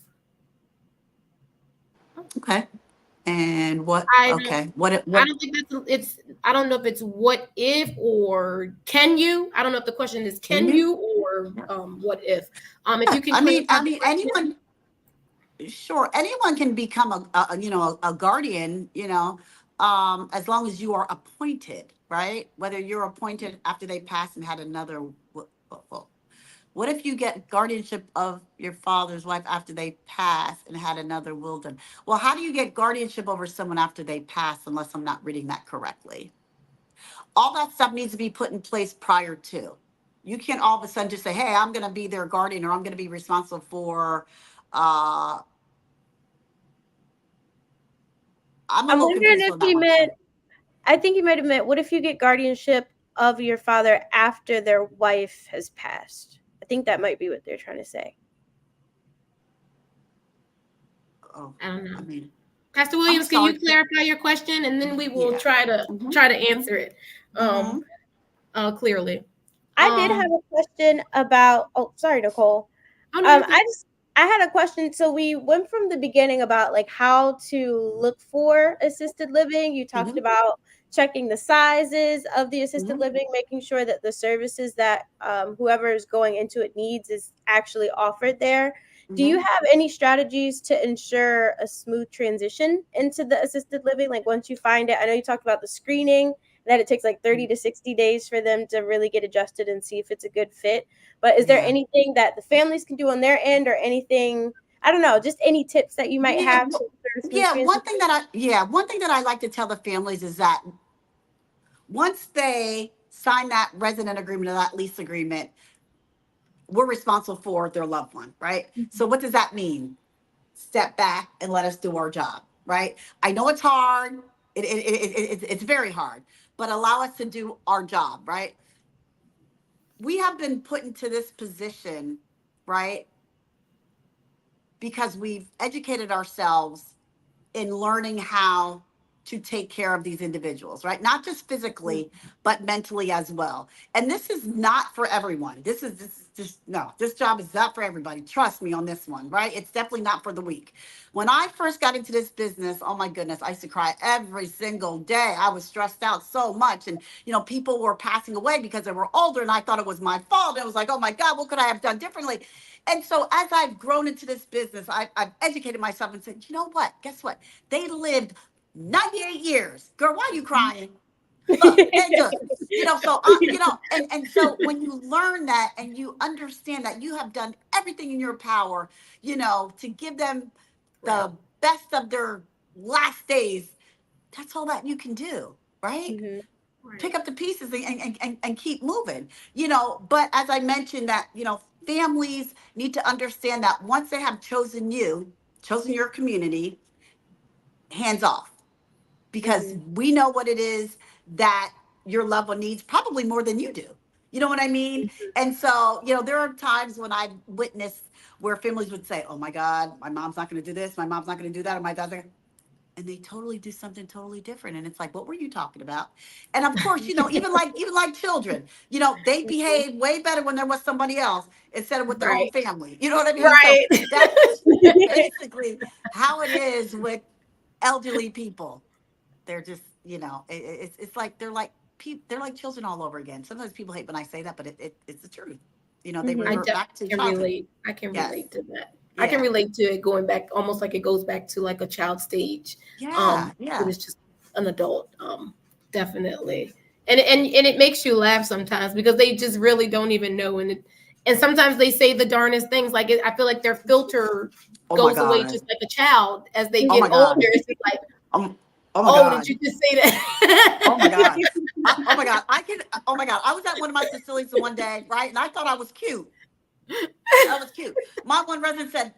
Speaker 2: Okay. And what?
Speaker 1: I don't.
Speaker 2: Okay. What?
Speaker 1: I
Speaker 2: What?
Speaker 1: don't think it's. I don't know if it's what if or can you. I don't know if the question is
Speaker 2: Can
Speaker 1: can
Speaker 2: you?
Speaker 1: you or what if. If you can
Speaker 2: I mean,
Speaker 1: clarify the question.
Speaker 2: anyone. Sure, anyone can become a guardian. As long as you are appointed, right? Whether you're appointed after they pass and had another. What if you get guardianship of your father's wife after they pass and had another will done? Well, how do you get guardianship over someone after they pass, unless I'm not reading that correctly? All that stuff needs to be put in place prior to. You can't all of a sudden just say, hey, I'm going to be their guardian, or I'm going to be responsible for, I'm a little
Speaker 3: wondering
Speaker 2: confused
Speaker 3: if
Speaker 2: on that
Speaker 3: he
Speaker 2: one.
Speaker 3: meant, I think he might have meant, what if you get guardianship of your father after their wife has passed? I think that might be what they're trying to say.
Speaker 2: Oh,
Speaker 1: I don't know.
Speaker 2: I mean,
Speaker 1: Pastor Williams, can
Speaker 2: sorry.
Speaker 1: you clarify your question, and then we will
Speaker 2: Yeah.
Speaker 1: try to answer it clearly.
Speaker 3: I did have a question about. Oh, sorry, Nicole.
Speaker 1: Oh, no,
Speaker 3: I had a question. So we went from the beginning about like how to look for assisted living. You talked about checking the sizes of the assisted living, making sure that the services that whoever is going into it needs is actually offered there. Do you have any strategies to ensure a smooth transition into the assisted living? Like once you find it, I know you talked about the screening, that it takes like 30 to 60 days for them to really get adjusted and see if it's a good fit. But is there anything that the families can do on their end, or anything, I don't know, just any tips that you might have?
Speaker 2: One thing that I like to tell the families is that once they sign that resident agreement or that lease agreement, we're responsible for their loved one, right? So what does that mean? Step back and let us do our job, right? I know it's hard. It's very hard, but allow us to do our job, right? We have been put into this position, right? Because we've educated ourselves in learning how to take care of these individuals, right? Not just physically, but mentally as well. And this is not for everyone. This job is not for everybody. Trust me on this one, right? It's definitely not for the weak. When I first got into this business, oh my goodness, I used to cry every single day. I was stressed out so much. And, people were passing away because they were older, and I thought it was my fault. It was like, oh my God, what could I have done differently? And so as I've grown into this business, I've educated myself and said, you know what? Guess what? They lived 98 years. Girl, why are you crying? Look, they good. And so when you learn that and you understand that you have done everything in your power, to give them the best of their last days, that's all that you can do, right? Pick up the pieces and keep moving, but as I mentioned that, families need to understand that once they have chosen your community, hands off, because we know what it is that your loved one needs, probably more than you do. You know what I mean? And so, there are times when I've witnessed where families would say, oh my God, my mom's not going to do this, my mom's not going to do that, or my dad's not, and they totally do something totally different. And it's like, what were you talking about? And of course, even like children, they behave way better when they're with somebody else instead of with their own family. You know what I mean?
Speaker 1: Right.
Speaker 2: So that's basically how it is with elderly people. They're just, it's like they're like children all over again. Sometimes people hate when I say that, but it's the truth. They revert back to childhood.
Speaker 1: I can relate to that. I can relate to it going back, almost like it goes back to like a child stage. It was just an adult, definitely. And it makes you laugh sometimes because they just really don't even know. And sometimes they say the darnest things. Like I feel like their filter goes away just like a child as they get older. It's just like,
Speaker 2: Oh my
Speaker 1: Oh,
Speaker 2: God.
Speaker 1: did you just say that?
Speaker 2: Oh my God. Oh my God. Oh my God. I was at one of my facilities one day, right? And I thought I was cute. I was cute. My one resident said,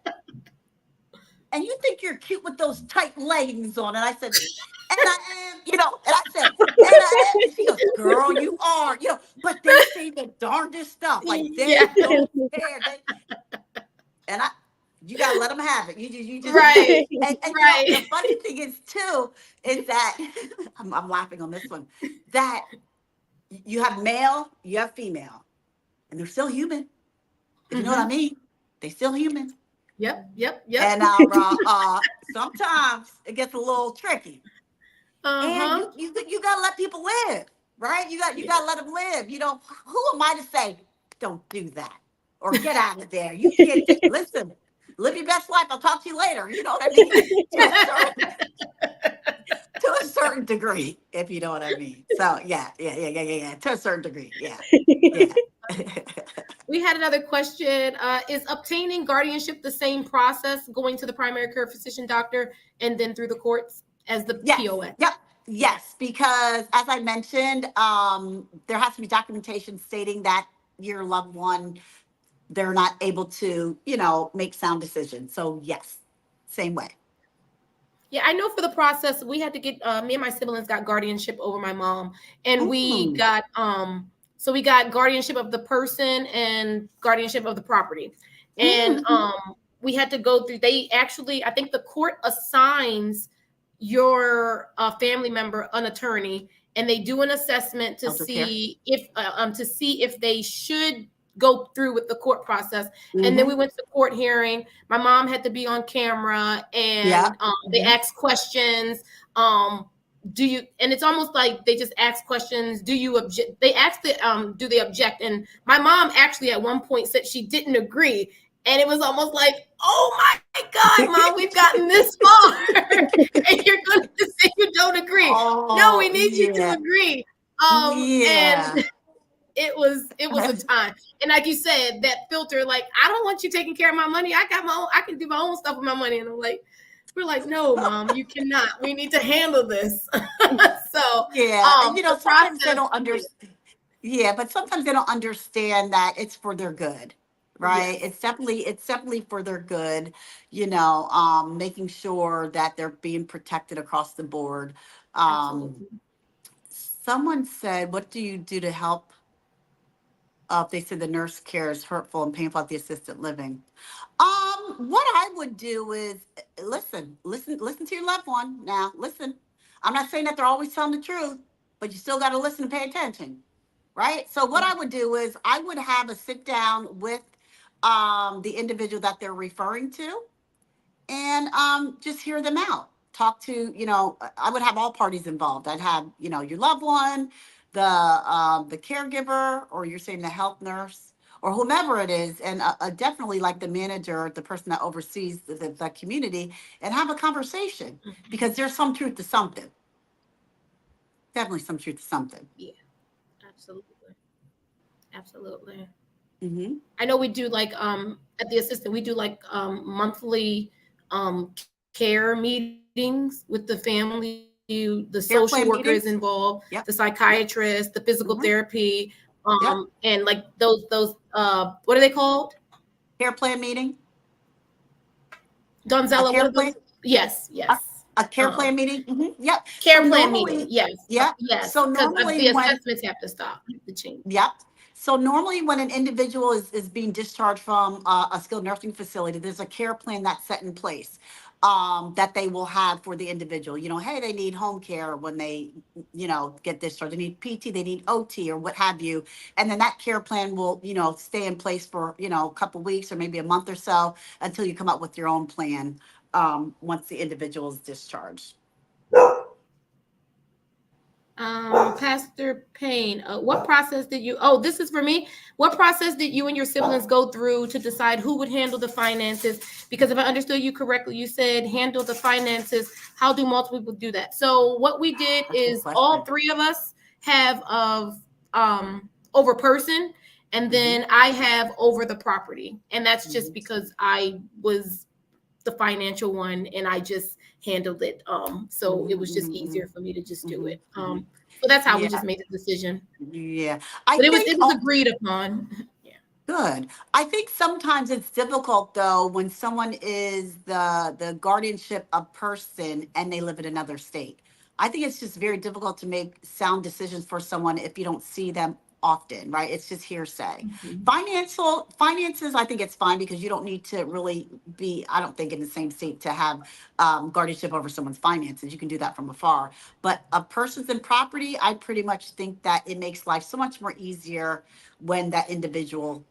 Speaker 2: and you think you're cute with those tight leggings on? And I said, and I am, and I said, and I am. And she goes, girl, you are, but they say the darndest stuff. Like they
Speaker 1: Yeah.
Speaker 2: don't care. And you gotta let them have it. You just
Speaker 1: Right.
Speaker 2: and
Speaker 1: Right.
Speaker 2: the funny thing is too, is that I'm laughing on this one, that you have male, you have female, and they're still human. If you know what I mean, they still human.
Speaker 1: Yep.
Speaker 2: And sometimes it gets a little tricky. And you gotta let people live, right? You gotta let them live. Who am I to say, don't do that or get out of there? You can't listen. Live your best life. I'll talk to you later. You know what I mean? To a certain degree, if you know what I mean. So yeah. To a certain degree, yeah.
Speaker 1: We had another question. Is obtaining guardianship the same process, going to the primary care physician doctor and then through the courts as the POS?
Speaker 2: Yep. Yes, because as I mentioned, there has to be documentation stating that your loved one, they're not able to, make sound decisions. So yes, same way.
Speaker 1: Yeah, I know for the process, we had to get, me and my siblings got guardianship over my mom, and we got, so we got guardianship of the person and guardianship of the property. And we had to go through, I think the court assigns your family member an attorney, and they do an assessment to see if they should go through with the court process. And then we went to court hearing. My mom had to be on camera, and they asked questions. And it's almost like they just ask questions. Do you object? They asked do they object? And my mom actually at one point said she didn't agree. And it was almost like, oh my God, Mom, we've gotten this far. And you're going to say you don't agree. No, we need you to agree. And it was a time. And like you said, that filter, like, I don't want you taking care of my money. I can do my own stuff with my money. And we're like, no, Mom, you cannot. We need to handle this. So
Speaker 2: sometimes they don't understand. Yeah, but sometimes they don't understand that it's for their good. Right. Yes. It's definitely for their good, making sure that they're being protected across the board. Someone said, what do you do to help? They said the nurse care is hurtful and painful at the assisted living. What I would do is listen to your loved one. Now, listen, I'm not saying that they're always telling the truth, but you still got to listen and pay attention. Right. So what I would do is I would have a sit down with the individual that they're referring to, and just hear them out. Talk to, I would have all parties involved. I'd have, your loved one, the caregiver, or you're saying the health nurse, or whomever it is, and definitely like the manager, the person that oversees the community, and have a conversation, because there's some truth to something. Definitely some truth to something.
Speaker 1: Yeah, absolutely. I know we do like at the assistant, we do like monthly care meetings with the family. The social worker is involved, the psychiatrist, the physical therapy, and like those what are they called?
Speaker 2: Care plan meeting.
Speaker 1: Donzella, what are those? Yes.
Speaker 2: A care plan meeting. Yep.
Speaker 1: Care plan meeting. Yes.
Speaker 2: Yep.
Speaker 1: Yes.
Speaker 2: So normally
Speaker 1: the assessments have to stop, to change.
Speaker 2: Yep. So normally when an individual is being discharged from a skilled nursing facility, there's a care plan that's set in place that they will have for the individual. Hey, they need home care when they, get discharged. They need PT, they need OT or what have you. And then that care plan will, stay in place for, a couple weeks or maybe a month or so until you come up with your own plan once the individual is discharged.
Speaker 1: Pastor Payne, what process did you, this is for me. What process did you and your siblings go through to decide who would handle the finances? Because if I understood you correctly, you said handle the finances. How do multiple people do that? So what we did is all three of us have over person, and then I have over the property. And that's just because I was the financial one, and I just handled it. So it was just easier for me to just do it. So that's how we
Speaker 2: Yeah,
Speaker 1: just made the decision.
Speaker 2: yeah. I
Speaker 1: But
Speaker 2: think
Speaker 1: it was agreed upon. Yeah.
Speaker 2: good. I think sometimes it's difficult though when someone is the guardianship of person and they live in another state. I think it's just very difficult to make sound decisions for someone if you don't see them often, right? It's just hearsay.
Speaker 1: Mhm.
Speaker 2: Financial finances, I think it's fine because you don't need to really be, I don't think, in the same state to have guardianship over someone's finances. You can do that from afar. But a person's and property, I pretty much think that it makes life so much more easier when that individual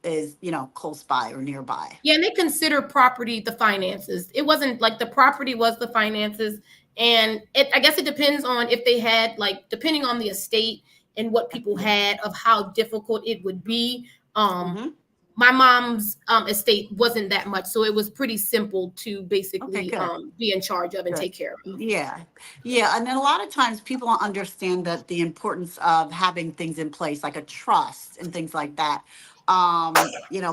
Speaker 2: is, close by or nearby.
Speaker 1: Yeah, and they consider property the finances. It wasn't like the property was the finances. And I guess it depends on if they had, like, depending on the estate and what people had, of how difficult it would be.
Speaker 2: Hmm.
Speaker 1: My mom's estate wasn't that much, so it was pretty simple to
Speaker 2: Okay,
Speaker 1: basically
Speaker 2: good.
Speaker 1: be in charge of and
Speaker 2: Good.
Speaker 1: take care of.
Speaker 2: Yeah. Yeah. And then a lot of times people don't understand that the importance of having things in place, like a trust and things like that.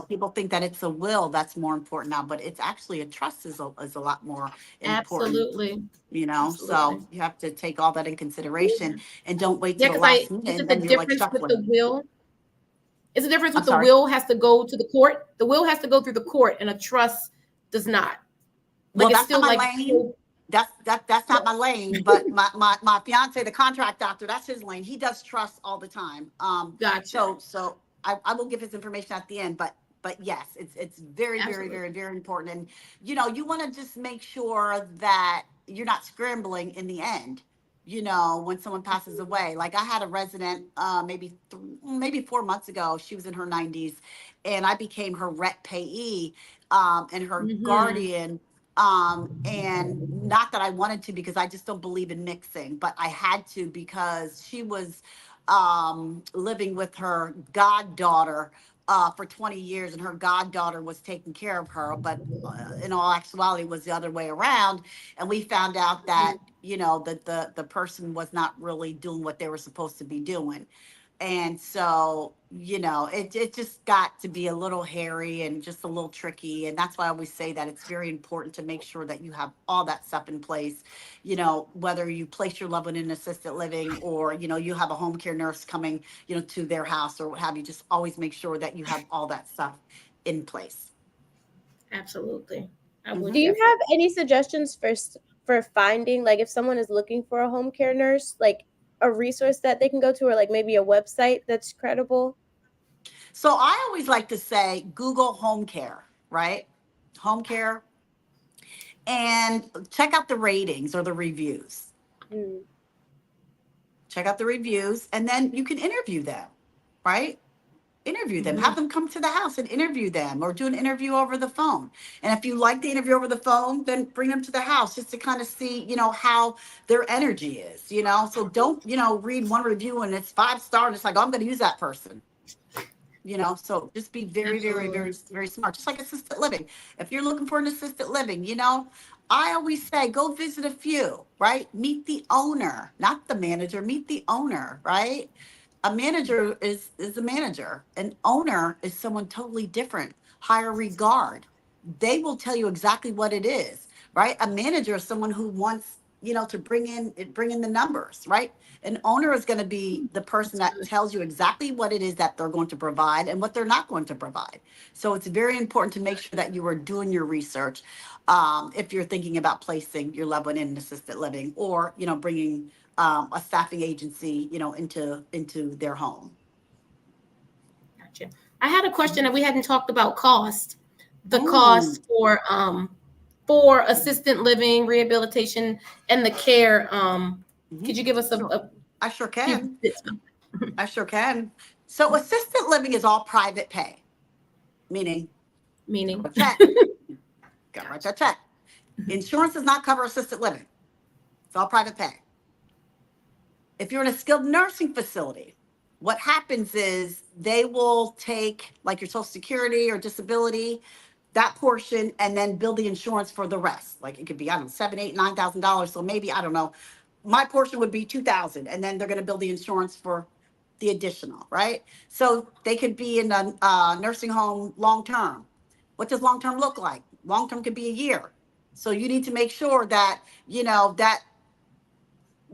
Speaker 2: People think that it's a will that's more important now, but it's actually a trust is a lot more important,
Speaker 1: Absolutely.
Speaker 2: so
Speaker 1: Absolutely.
Speaker 2: you have to take all that in consideration and don't wait
Speaker 1: Yeah,
Speaker 2: till the
Speaker 1: because
Speaker 2: last minute
Speaker 1: isn't
Speaker 2: and
Speaker 1: the
Speaker 2: then you're like
Speaker 1: difference with the
Speaker 2: shuffling.
Speaker 1: will? Is the difference
Speaker 2: I'm
Speaker 1: with the
Speaker 2: sorry.
Speaker 1: will has to go to the court? The will has to go through the court, and a trust does not.
Speaker 2: Well,
Speaker 1: Like, it's
Speaker 2: that's not
Speaker 1: still
Speaker 2: my
Speaker 1: like,
Speaker 2: lane. That's not my lane. But my fiance, the contract doctor, that's his lane. He does trust all the time.
Speaker 1: gotcha.
Speaker 2: So I will give his information at the end. But yes, it's very, very,
Speaker 1: Absolutely.
Speaker 2: very, very important. And you want to just make sure that you're not scrambling in the end. When someone passes away, like I had a resident, maybe 4 months ago. She was in her 90s, and I became her rent payee, and her
Speaker 1: Hmm.
Speaker 2: guardian, and not that I wanted to because I just don't believe in mixing, but I had to because she was living with her goddaughter for 20 years, and her goddaughter was taking care of her, but in all actuality it was the other way around. And we found out that that the person was not really doing what they were supposed to be doing. And so, it just got to be a little hairy and just a little tricky. And that's why I always say that it's very important to make sure that you have all that stuff in place, whether you place your loved one in assisted living or, you have a home care nurse coming, to their house or what have you. Just always make sure that you have all that stuff in place.
Speaker 1: Absolutely. I would
Speaker 3: Do
Speaker 2: Hmm.
Speaker 3: you
Speaker 1: definitely.
Speaker 3: have any suggestions for finding, like, if someone is looking for a home care nurse, like a resource that they can go to, or like maybe a website that's credible?
Speaker 2: So I always like to say Google home care, right? Home care, and check out the ratings or the reviews.
Speaker 3: Mm.
Speaker 2: Check out the reviews, and then you can interview them, right? Interview them, have
Speaker 1: Mhm.
Speaker 2: them come to the house and interview them, or do an interview over the phone. And if you like the interview over the phone, then bring them to the house just to kind of see, how their energy is, so don't, read one review and it's 5 star and it's like, oh, I'm going to use that person. So just be very, very,
Speaker 1: Absolutely.
Speaker 2: very, very smart. Just like assisted living. If you're looking for an assisted living, I always say go visit a few, right? Meet the owner, not the manager, meet the owner, right? A manager is a manager. An owner is someone totally different, higher regard. They will tell you exactly what it is, right? A manager is someone who wants, to bring in the numbers, right? An owner is going to be the person
Speaker 1: That's
Speaker 2: that
Speaker 1: good.
Speaker 2: tells you exactly what it is that they're going to provide and what they're not going to provide. So it's very important to make sure that you are doing your research, if you're thinking about placing your loved one in assisted living, or bringing a staffing agency, into their home.
Speaker 1: Gotcha. I had a question that we hadn't talked about cost. The
Speaker 2: Mm.
Speaker 1: cost for assistant living, rehabilitation, and the care. Could
Speaker 2: Mhm.
Speaker 1: you give us
Speaker 2: Sure.
Speaker 1: a
Speaker 2: I sure
Speaker 1: few
Speaker 2: can.
Speaker 1: bits?
Speaker 2: I sure can. So assisted living is all private pay, meaning
Speaker 1: Meaning.
Speaker 2: a check, got to write
Speaker 1: Gotcha.
Speaker 2: that check.
Speaker 1: Mhm.
Speaker 2: Insurance does not cover assisted living. It's all private pay. If you're in a skilled nursing facility, what happens is they will take like your social security or disability, that portion, and then bill the insurance for the rest. Like it could be, I don't know, $7, $8, $9,000. So maybe, I don't know, my portion would be 2,000, and then they're going to bill the insurance for the additional, right? So they could be in a nursing home long term. What does long term look like? Long term could be a year. So you need to make sure that, that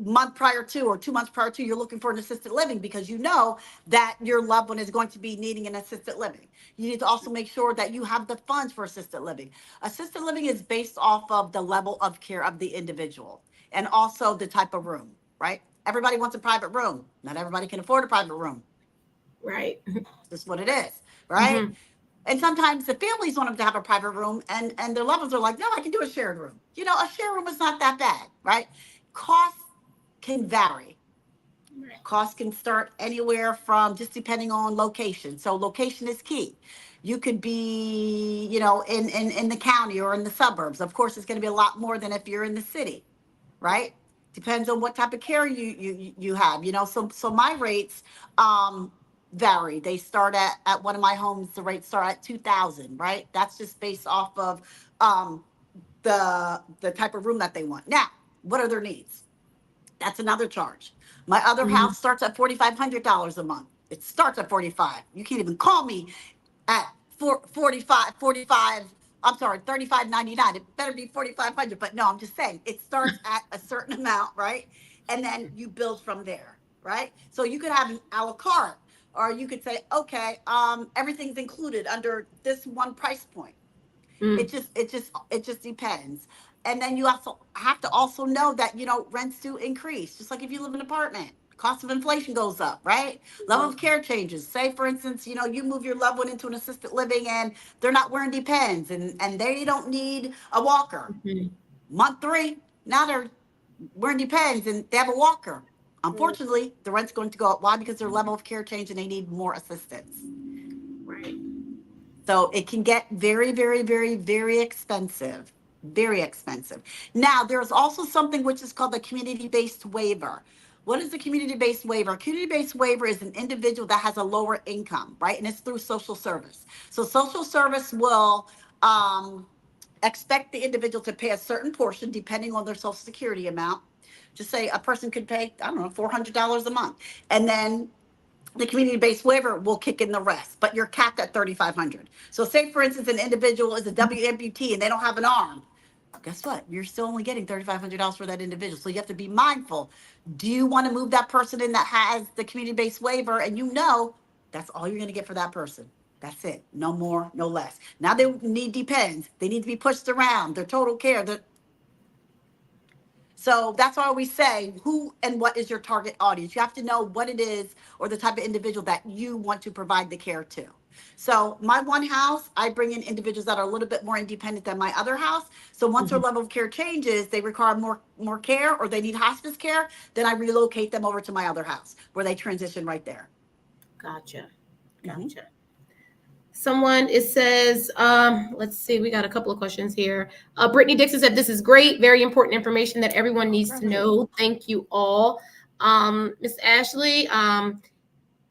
Speaker 2: month prior to or 2 months prior to, you're looking for an assisted living because you know that your loved one is going to be needing an assisted living. You need to also make sure that you have the funds for assisted living. Assisted living is based off of the level of care of the individual and also the type of room, right? Everybody wants a private room. Not everybody can afford a private room.
Speaker 1: Right.
Speaker 2: That's what it is, right? Mm-hmm. And sometimes the families want them to have a private room and their loved ones are like, no, I can do a shared room. A shared room is not that bad, right? Costs can vary. Costs can start anywhere from just depending on location. So location is key. You could be, in the county or in the suburbs. Of course, it's going to be a lot more than if you're in the city, right? Depends on what type of care you have. So my rates vary. They start at one of my homes. The rates start at $2,000, right? That's just based off of the type of room that they want. Now, what are their needs? That's another charge. My other house starts at $4,500 a month. It starts at 45. You can't even call me at 45. I'm sorry, $35.99. It better be $4,500. But no, I'm just saying it starts at a certain amount, right? And then you build from there, right? So you could have an a la carte, or you could say, okay, everything's included under this one price point. It just depends. And then you also have to also know that, rents do increase. Just like if you live in an apartment, cost of inflation goes up, right? Level of care changes. Say, for instance, you move your loved one into an assisted living and they're not wearing Depends and they don't need a walker. Month 3, now they're wearing Depends and they have a walker. Unfortunately, the rent's going to go up. Why? Because their level of care changed and they need more assistance.
Speaker 1: Right.
Speaker 2: So it can get very, very, very, very expensive. Very expensive. Now, there's also something which is called the community-based waiver. What is the community-based waiver? Community-based waiver is an individual that has a lower income, right? And it's through social service. So social service will expect the individual to pay a certain portion depending on their Social Security amount. Just say a person could pay, I don't know, $400 a month. And then the community-based waiver will kick in the rest, but you're capped at $3,500. So say, for instance, an individual is a W amputee and they don't have an arm. Guess what? You're still only getting $3,500 for that individual. So you have to be mindful. Do you want to move that person in that has the community-based waiver and that's all you're going to get for that person? That's it. No more, no less. Now they need Depends. They need to be pushed around. Their total care. So that's why we say who and what is your target audience. You have to know what it is or the type of individual that you want to provide the care to. So my one house, I bring in individuals that are a little bit more independent than my other house. So once their level of care changes, they require more care or they need hospice care, then I relocate them over to my other house where they transition right there.
Speaker 1: Gotcha. Someone, it says, let's see, we got a couple of questions here. Brittany Dixon said, this is great, very important information that everyone needs to know. Thank you all. Miss Ashley,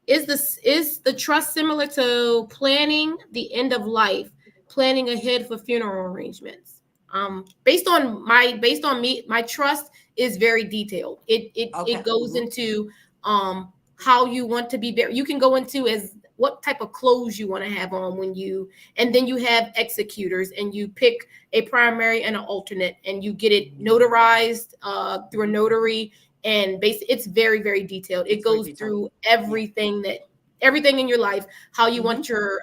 Speaker 1: is the trust similar to planning the end of life, planning ahead for funeral arrangements? Based on me, my trust is very detailed. It goes into how you want to be buried. You can go into as what type of clothes you want to have on and then you have executors and you pick a primary and an alternate and you get it notarized through a notary. And basically, it's very, very detailed. It goes through everything in your life, how you want your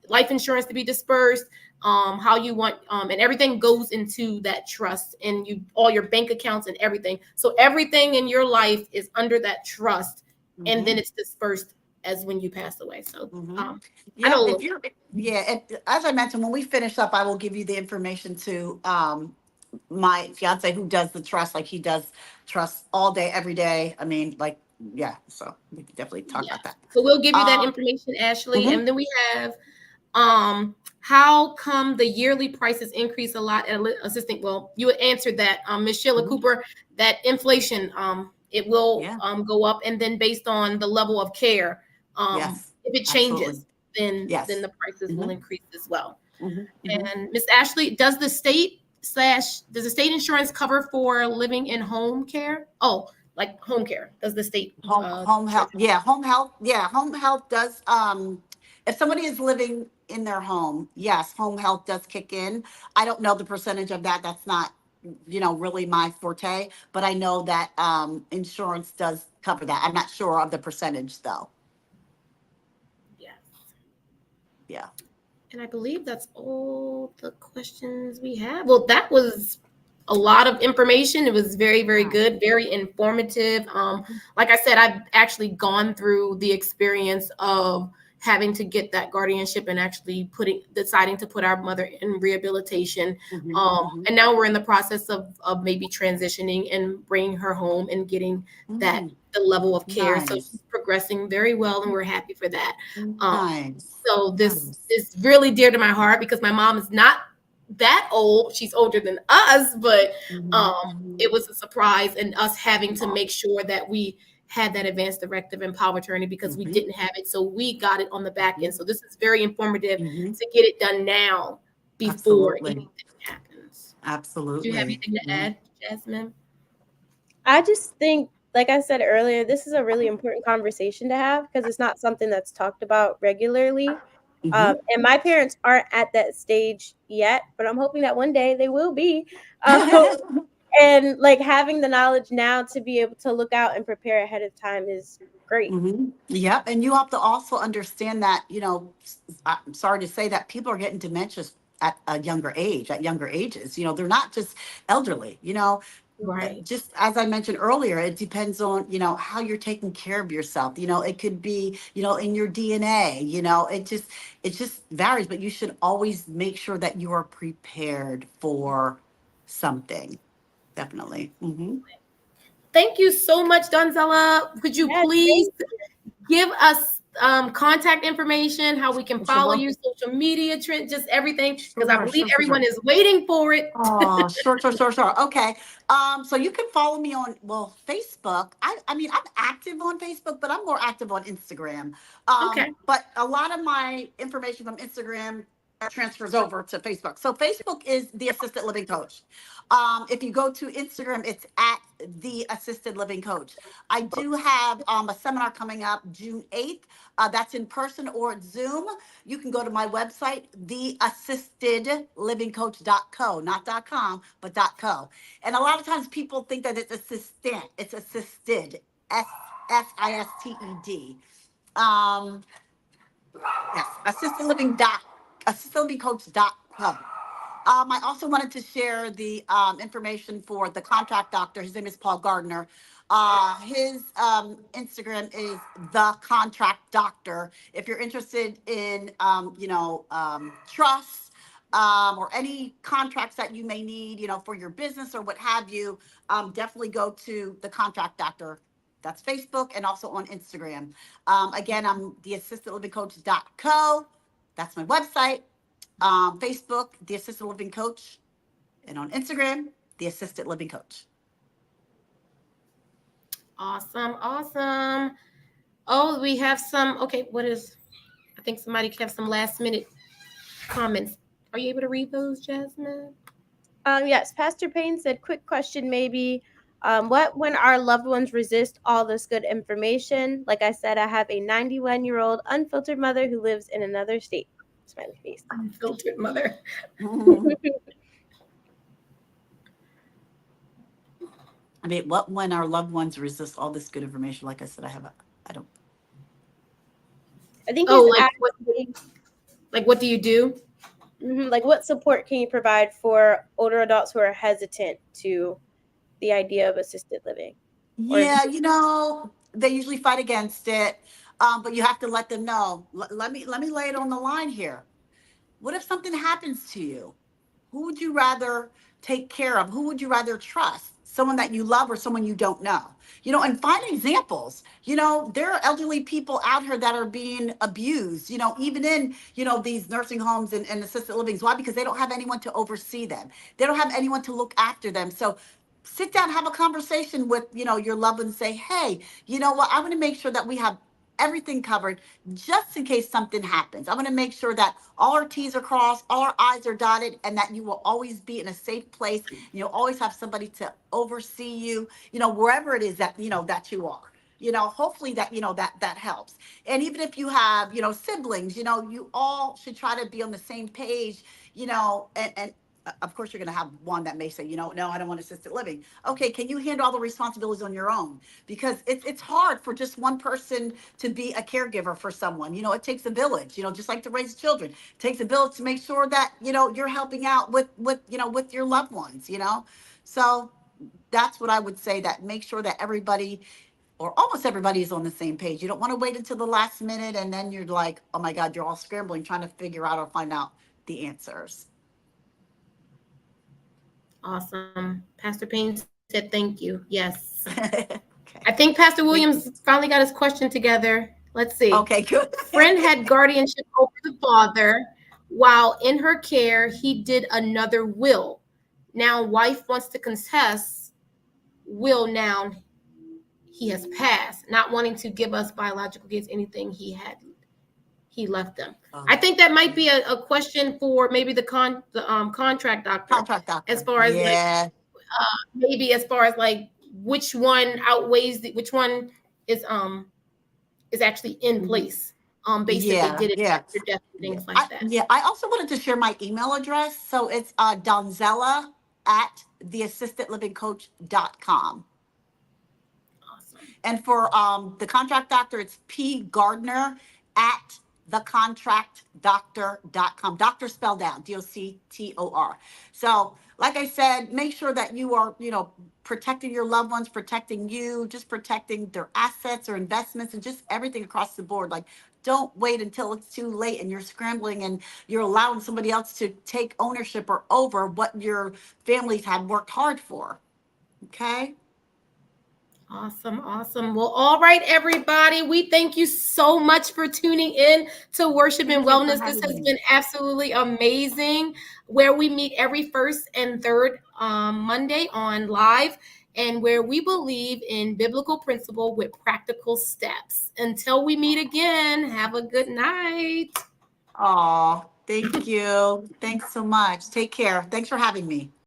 Speaker 1: life insurance to be dispersed, how you want, and everything goes into that trust and all your bank accounts and everything. So everything in your life is under that trust, and then it's dispersed as when you pass away. So I know.
Speaker 2: As I mentioned, when we finish up, I will give you the information to my fiance who does the trust. Like he does trust all day, every day. I mean, so we can definitely talk about that.
Speaker 1: So we'll give you that information, Ashley. And then we have how come the yearly prices increase a lot at assistant? Well, you answered that, Ms. Sheila Cooper, that inflation, it will go up, and then based on the level of care, if it changes, then the prices will increase as well. And Ms. Ashley, does the state insurance cover for living in home care? Oh, like home care. Does the state
Speaker 2: home health? Home health does if somebody is living in their home, yes, home health does kick in. I don't know the percentage of that. That's not, really my forte, but I know that insurance does cover that. I'm not sure of the percentage though.
Speaker 1: Yes.
Speaker 2: Yeah.
Speaker 1: And I believe that's all the questions we have. Well, that was a lot of information. It was very, very good, very informative. Like I said, I've actually gone through the experience of having to get that guardianship and actually deciding to put our mother in rehabilitation. And now we're in the process of maybe transitioning and bringing her home and getting that the level of care. So
Speaker 2: Nice.
Speaker 1: she's progressing very well, and we're happy for that.
Speaker 2: Nice.
Speaker 1: So this is really dear to my heart because my mom is not that old. She's older than us, but it was a surprise, and us having to make sure that we had that advanced directive and power of attorney because we didn't have it. So we got it on the back end. So this is very informative to get it done now before anything happens.
Speaker 2: Absolutely.
Speaker 1: Do you have anything to add, Jasmine?
Speaker 3: I just think, like I said earlier, this is a really important conversation to have because it's not something that's talked about regularly. And my parents aren't at that stage yet, but I'm hoping that one day they will be. And like having the knowledge now to be able to look out and prepare ahead of time is great.
Speaker 2: Yeah. And you have to also understand that, I'm sorry to say that people are getting dementia at a younger age, at younger ages. They're not just elderly,
Speaker 1: Right.
Speaker 2: Just as I mentioned earlier, it depends on, how you're taking care of yourself. It could be, in your DNA, it just varies, but you should always make sure that you are prepared for something. Definitely.
Speaker 1: Thank you so much, Donzella. Could you please give us contact information, how we can follow you, social media, trend, just everything, because I believe everyone is waiting for it.
Speaker 2: Oh, sure. Okay. So you can follow me on, Facebook. I mean, I'm active on Facebook, but I'm more active on Instagram.
Speaker 1: Okay.
Speaker 2: But a lot of my information from Instagram transfers over to Facebook. So Facebook is the Assisted Living Coach. If you go to Instagram, it's at the Assisted Living Coach. I do have a seminar coming up June 8th. That's in person or at Zoom. You can go to my website, theassistedlivingcoach.co, not .com, but .co. And a lot of times people think that it's assistant. It's assisted, SISTED. Yes, assistedlivingcoach.com. I also wanted to share the information for the contract doctor. His name is Paul Gardner. His Instagram is the contract doctor. If you're interested in, trusts or any contracts that you may need, for your business or what have you, definitely go to the contract doctor. That's Facebook and also on Instagram. Again, I'm theassistedlivingcoach.co. That's my website. Facebook, The Assisted Living Coach, and on Instagram, The Assisted Living Coach.
Speaker 1: Awesome. Oh, we have some, I think somebody have some last minute comments. Are you able to read those, Jasmine?
Speaker 3: Yes, Pastor Payne said, quick question maybe. What when our loved ones resist all this good information? Like I said, I have a 91-year-old unfiltered mother who lives in another state. Smiley face.
Speaker 1: Unfiltered mother.
Speaker 2: I mean, what when our loved ones resist all this good information? Like I said, I
Speaker 3: think
Speaker 1: what do you do?
Speaker 3: Like what support can you provide for older adults who are hesitant to the idea of assisted living?
Speaker 2: Yeah, they usually fight against it, but you have to let them know. Let me lay it on the line here. What if something happens to you? Who would you rather take care of? Who would you rather trust? Someone that you love or someone you don't know? And find examples. There are elderly people out here that are being abused, even in, these nursing homes and assisted livings. Why? Because they don't have anyone to oversee them. They don't have anyone to look after them. So sit down, have a conversation with, your loved ones, say, hey, you know what? I want to make sure that we have everything covered just in case something happens. I want to make sure that all our T's are crossed, all our I's are dotted, and that you will always be in a safe place. You'll always have somebody to oversee you, wherever it is that, that you are. hopefully that, that helps. And even if you have, siblings, you all should try to be on the same page, and of course you're going to have one that may say, no, I don't want assisted living. Okay, can you handle all the responsibilities on your own? Because it's hard for just one person to be a caregiver for someone. It takes a village, just like to raise children. It takes a village to make sure that, you're helping out with your loved ones, So that's what I would say, that make sure that everybody or almost everybody is on the same page. You don't want to wait until the last minute and then you're like, oh my God, you're all scrambling trying to figure out or find out the answers.
Speaker 1: Awesome. Pastor Payne said thank you. Yes.
Speaker 2: Okay.
Speaker 1: I think Pastor Williams finally got his question together. Let's see.
Speaker 2: Okay, good.
Speaker 1: Friend had guardianship over the father. While in her care, he did another will. Now wife wants to contest will now he has passed, not wanting to give us biological kids anything he left them. I think that might be a question for maybe the contract doctor.
Speaker 2: Contract doctor.
Speaker 1: As far as maybe as far as like which one outweighs which one is actually in place. Basically did it after death and things like that.
Speaker 2: Yeah, I also wanted to share my email address. So it's donzella@theassistedlivingcoach.com. And for the contract doctor, it's pgardner@thecontractdoctor.com. Doctor spelled out, DOCTOR. So like I said, make sure that you are, protecting your loved ones, protecting you, just protecting their assets or investments and just everything across the board. Like, don't wait until it's too late and you're scrambling and you're allowing somebody else to take ownership or over what your families had worked hard for. Okay?
Speaker 1: Awesome. Well, all right, everybody. We thank you so much for tuning in to Worship and Wellness. This has been absolutely amazing, where we meet every first and third Monday on live, and where we believe in biblical principle with practical steps. Until we meet again, have a good night.
Speaker 2: Oh, thank you. Thanks so much. Take care. Thanks for having me.